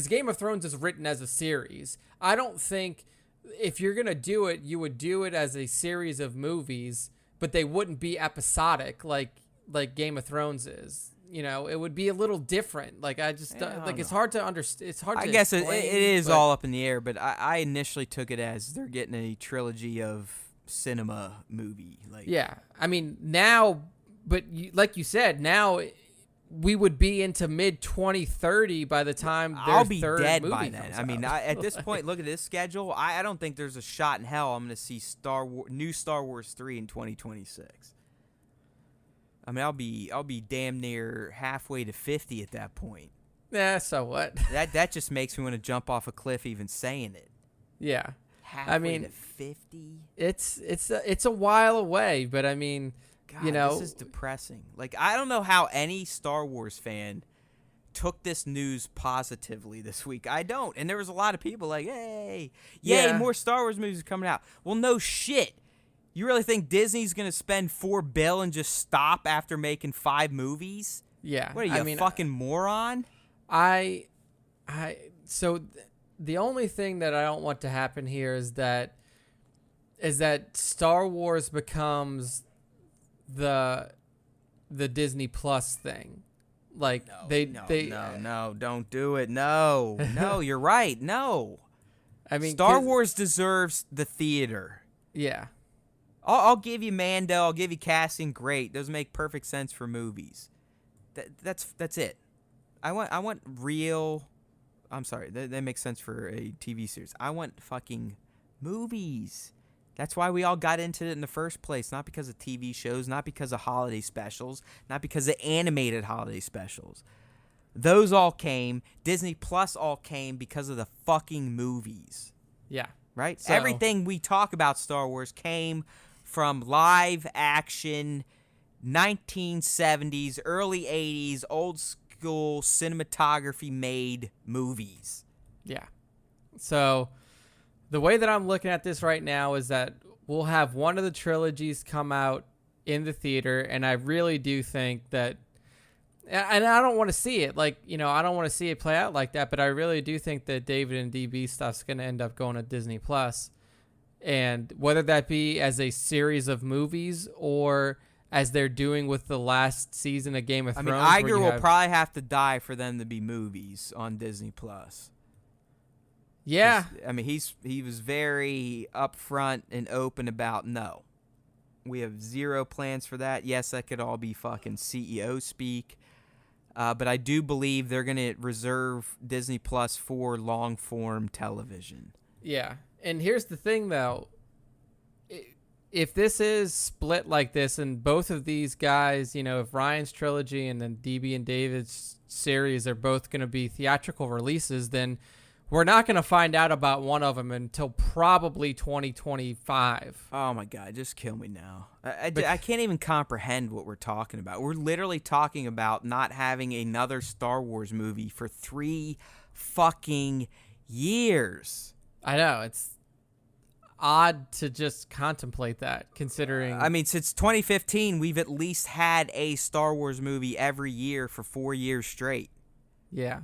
S2: Game of Thrones is written as a series. I don't think if you're gonna do it, you would do it as a series of movies, but they wouldn't be episodic like Game of Thrones is. It would be a little different. It's hard to understand. It's hard. I
S1: guess it is all up in the air, but I initially took it as they're getting a trilogy of cinema movie.
S2: Yeah, I mean now, but like you said, now we would be into mid 2030 by the time
S1: I'll be
S2: third
S1: dead
S2: movie
S1: by then. I mean, at this point, look at this schedule. I don't think there's a shot in hell I'm going to see new Star Wars 3 in 2026. I mean, I'll be damn near halfway to 50 at that point.
S2: Yeah, so what?
S1: That just makes me want to jump off a cliff even saying it.
S2: Yeah.
S1: Halfway to 50?
S2: It's a while away, but I mean,
S1: God, this is depressing. I don't know how any Star Wars fan took this news positively this week. I don't. And there was a lot of people like, hey, yay, more Star Wars movies coming out. Well, no shit. You really think Disney's going to spend $4 billion and just stop after making 5 movies?
S2: Yeah.
S1: What are you, a fucking moron?
S2: So the only thing that I don't want to happen here is that Star Wars becomes the Disney Plus thing.
S1: No, don't do it. No, you're right. No.
S2: I mean,
S1: Star Wars deserves the theater.
S2: Yeah.
S1: I'll give you Mando. I'll give you casting. Great. Those make perfect sense for movies. That's it. I want real. I'm sorry, that makes sense for a TV series. I want fucking movies. That's why we all got into it in the first place. Not because of TV shows, not because of holiday specials, not because of animated holiday specials. Those all came. Disney Plus all came because of the fucking movies.
S2: Yeah.
S1: Right?
S2: So,
S1: everything we talk about Star Wars came from live action 1970s, early 80s, old school cinematography made movies.
S2: Yeah. So the way that I'm looking at this right now is that we'll have one of the trilogies come out in the theater, and I really do think that, and I don't want to see it like, I don't want to see it play out like that, but I really do think that David and DB stuff's going to end up going to Disney Plus. And whether that be as a series of movies or as they're doing with the last season of Game of Thrones.
S1: I mean, Iger will probably have to die for them to be movies on Disney Plus.
S2: Yeah.
S1: I mean, he was very upfront and open about, no, we have zero plans for that. Yes, that could all be fucking CEO speak. But I do believe they're going to reserve Disney Plus for long-form television.
S2: Yeah. And here's the thing, though. If this is split like this, and both of these guys, if Ryan's trilogy and then DB and David's series are both going to be theatrical releases, then we're not going to find out about one of them until probably 2025.
S1: Oh, my God. Just kill me now. I can't even comprehend what we're talking about. We're literally talking about not having another Star Wars movie for 3 fucking years.
S2: I know. It's odd to just contemplate that, considering...
S1: I mean, since 2015, we've at least had a Star Wars movie every year for 4 years straight.
S2: Yeah.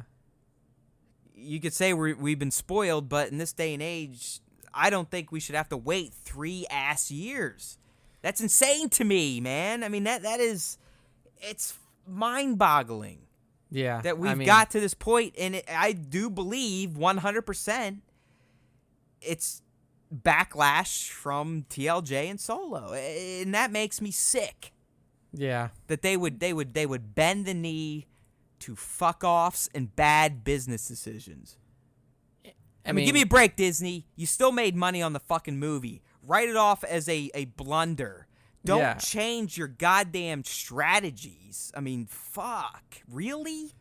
S1: You could say we've been spoiled, but in this day and age, I don't think we should have to wait 3 ass years. That's insane to me, man. I mean, that is... It's mind-boggling.
S2: Yeah.
S1: That we've got to this point, and I do believe 100% it's backlash from TLJ and Solo, and that makes me sick.
S2: Yeah.
S1: That they would bend the knee to fuck offs and bad business decisions. I mean, give me a break, Disney. You still made money on the fucking movie. Write it off as a blunder. Don't change your goddamn strategies. I mean, fuck. Really?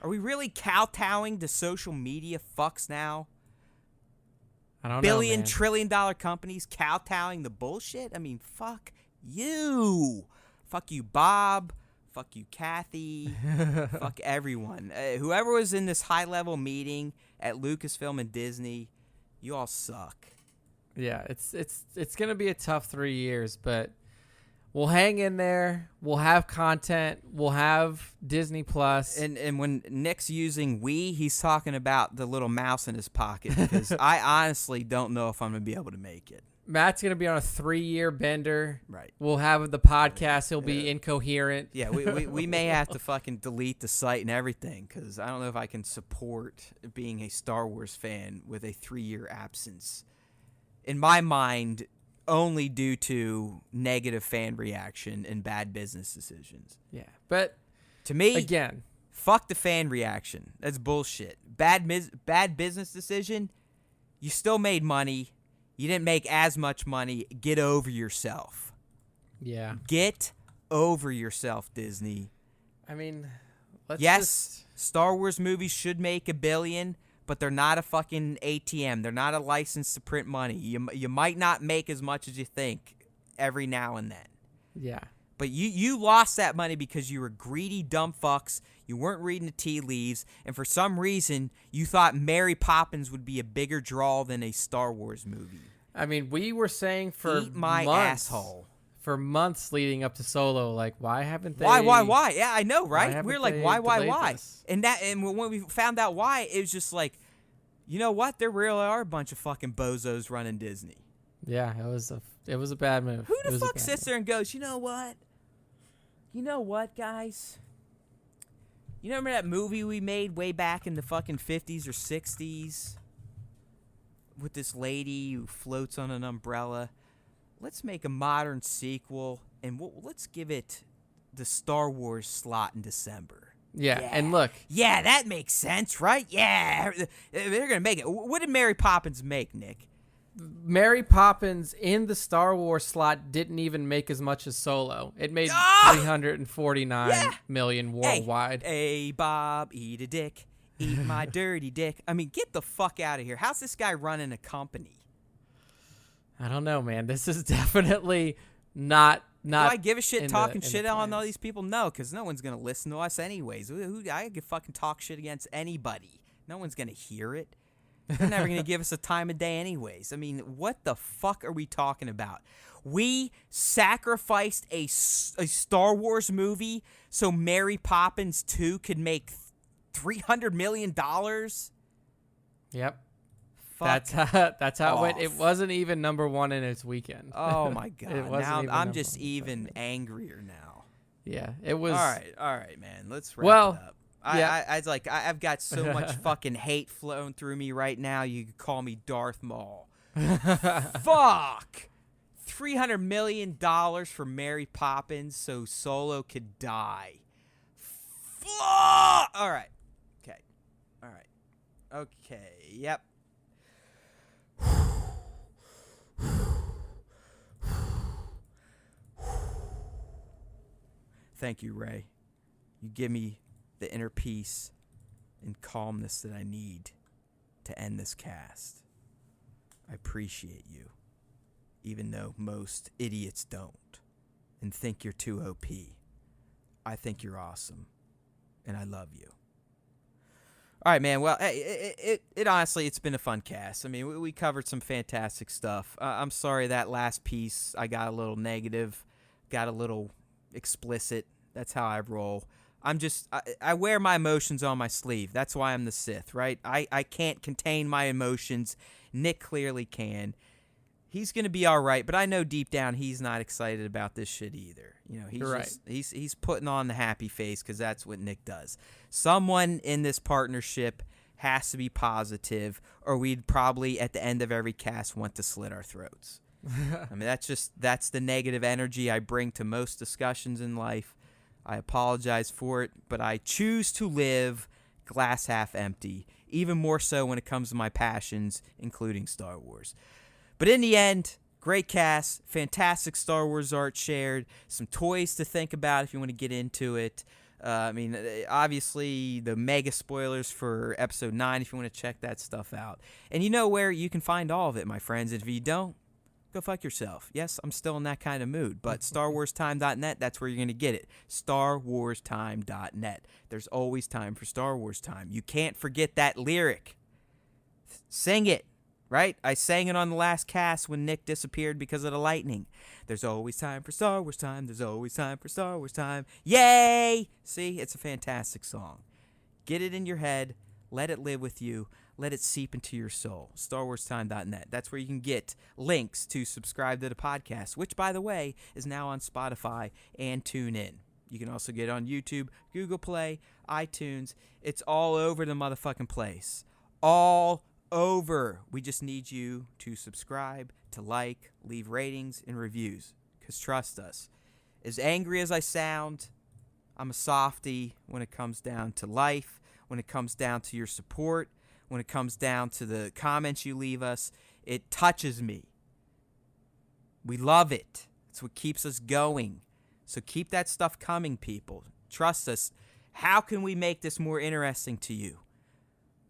S1: Are we really kowtowing to social media fucks now?
S2: I don't know,
S1: Billion,
S2: man.
S1: trillion-dollar companies kowtowing the bullshit? I mean, fuck you. Fuck you, Bob. Fuck you, Kathy. Fuck everyone. Whoever was in this high-level meeting at Lucasfilm and Disney, you all suck.
S2: Yeah, it's going to be a tough 3 years, but we'll hang in there. We'll have content. We'll have Disney Plus.
S1: And when Nick's using we, he's talking about the little mouse in his pocket, because I honestly don't know if I'm going to be able to make it.
S2: Matt's going to be on a 3-year bender.
S1: Right.
S2: We'll have the podcast. He'll be incoherent.
S1: Yeah, we may have to fucking delete the site and everything, because I don't know if I can support being a Star Wars fan with a 3-year absence. In my mind, only due to negative fan reaction and bad business decisions.
S2: Yeah. But
S1: to me,
S2: again,
S1: fuck the fan reaction. That's bullshit. Bad business decision, you still made money. You didn't make as much money. Get over yourself.
S2: Yeah.
S1: Get over yourself, Disney.
S2: I mean,
S1: Star Wars movies should make $1 billion, but they're not a fucking ATM. They're not a license to print money. You might not make as much as you think every now and then.
S2: Yeah.
S1: But you lost that money because you were greedy dumb fucks. You weren't reading the tea leaves. And for some reason, you thought Mary Poppins would be a bigger draw than a Star Wars movie.
S2: I mean, we were saying for
S1: Eat my
S2: months,
S1: asshole.
S2: For months leading up to Solo, like, why haven't they...
S1: Why? Yeah, I know, right? We're like, why?
S2: This?
S1: And when we found out why, it was just like, you know what? There really are a bunch of fucking bozos running Disney.
S2: Yeah, it was a bad move.
S1: Who the fuck sits there and goes, you know what? You know what, guys? You remember that movie we made way back in the fucking 50s or 60s? With this lady who floats on an umbrella. Let's make a modern sequel, and let's give it the Star Wars slot in December.
S2: Yeah, and look.
S1: Yeah, that makes sense, right? Yeah, they're going to make it. What did Mary Poppins make, Nick?
S2: Mary Poppins in the Star Wars slot didn't even make as much as Solo. It made 349 million worldwide.
S1: Hey, Bob, eat a dick. Eat my dirty dick. I mean, get the fuck out of here. How's this guy running a company?
S2: I don't know, man. This is definitely not.
S1: Do I give a shit talking shit on all these people? No, because no one's going to listen to us anyways. I could fucking talk shit against anybody. No one's going to hear it. They're never going to give us a time of day anyways. I mean, what the fuck are we talking about? We sacrificed a Star Wars movie so Mary Poppins 2 could make $300 million?
S2: Yep.
S1: Fuck
S2: that's how it went. It wasn't even number one in its weekend.
S1: Oh, my God. Now I'm just even angrier now.
S2: Yeah, it was.
S1: All right, man. Let's wrap it up. I've got so much fucking hate flowing through me right now. You could call me Darth Maul. Fuck. $300 million for Mary Poppins so Solo could die. Fuck. All right. Okay. All right. Okay. Yep. Thank you, Ray. You give me the inner peace and calmness that I need to end this cast. I appreciate you, even though most idiots don't and think you're too OP. I think you're awesome, and I love you. All right, man. Well, it honestly, it's been a fun cast. I mean, we covered some fantastic stuff. I'm sorry that last piece I got a little negative, got a little explicit. That's how I roll. I wear my emotions on my sleeve. That's why I'm the Sith, right? I can't contain my emotions. Nick clearly can. He's going to be all right, but I know deep down he's not excited about this shit either. You know, he's putting on the happy face because that's what Nick does. Someone in this partnership has to be positive, or we'd probably at the end of every cast want to slit our throats. I mean, that's the negative energy I bring to most discussions in life. I apologize for it, but I choose to live glass half empty, even more so when it comes to my passions, including Star Wars. But in the end, great cast, fantastic Star Wars art shared, some toys to think about if you want to get into it. I mean, obviously, the mega spoilers for Episode 9 if you want to check that stuff out. And you know where you can find all of it, my friends. If you don't, go fuck yourself. Yes, I'm still in that kind of mood, but StarWarsTime.net, that's where you're going to get it. StarWarsTime.net. There's always time for Star Wars time. You can't forget that lyric. Sing it, right? I sang it on the last cast when Nick disappeared because of the lightning. There's always time for Star Wars time. There's always time for Star Wars time. Yay! See, it's a fantastic song. Get it in your head. Let it live with you. Let it seep into your soul. StarWarsTime.net. That's where you can get links to subscribe to the podcast, which, by the way, is now on Spotify and TuneIn. You can also get it on YouTube, Google Play, iTunes. It's all over the motherfucking place. All over. We just need you to subscribe, to like, leave ratings and reviews. Because trust us, as angry as I sound, I'm a softie when it comes down to life, when it comes down to your support, when it comes down to the comments you leave us. It touches me. We love it. It's what keeps us going. So keep that stuff coming, people. Trust us. How can we make this more interesting to you?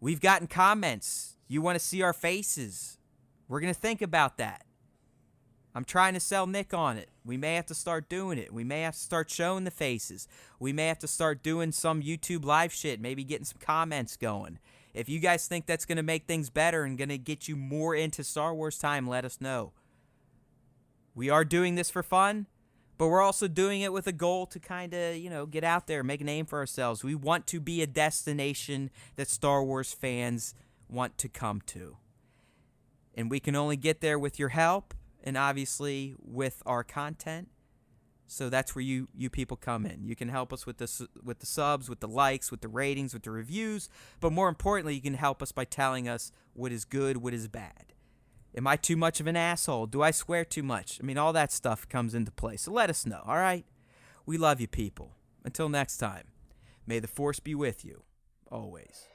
S1: We've gotten comments. You want to see our faces. We're going to think about that. I'm trying to sell Nick on it. We may have to start doing it. We may have to start showing the faces. We may have to start doing some YouTube live shit, maybe getting some comments going. If you guys think that's going to make things better and going to get you more into Star Wars time, let us know. We are doing this for fun, but we're also doing it with a goal to kind of, get out there, make a name for ourselves. We want to be a destination that Star Wars fans want to come to. And we can only get there with your help and obviously with our content. So that's where you people come in. You can help us with the subs, with the likes, with the ratings, with the reviews. But more importantly, you can help us by telling us what is good, what is bad. Am I too much of an asshole? Do I swear too much? I mean, all that stuff comes into play. So let us know, all right? We love you, people. Until next time, May the Force be with you, always.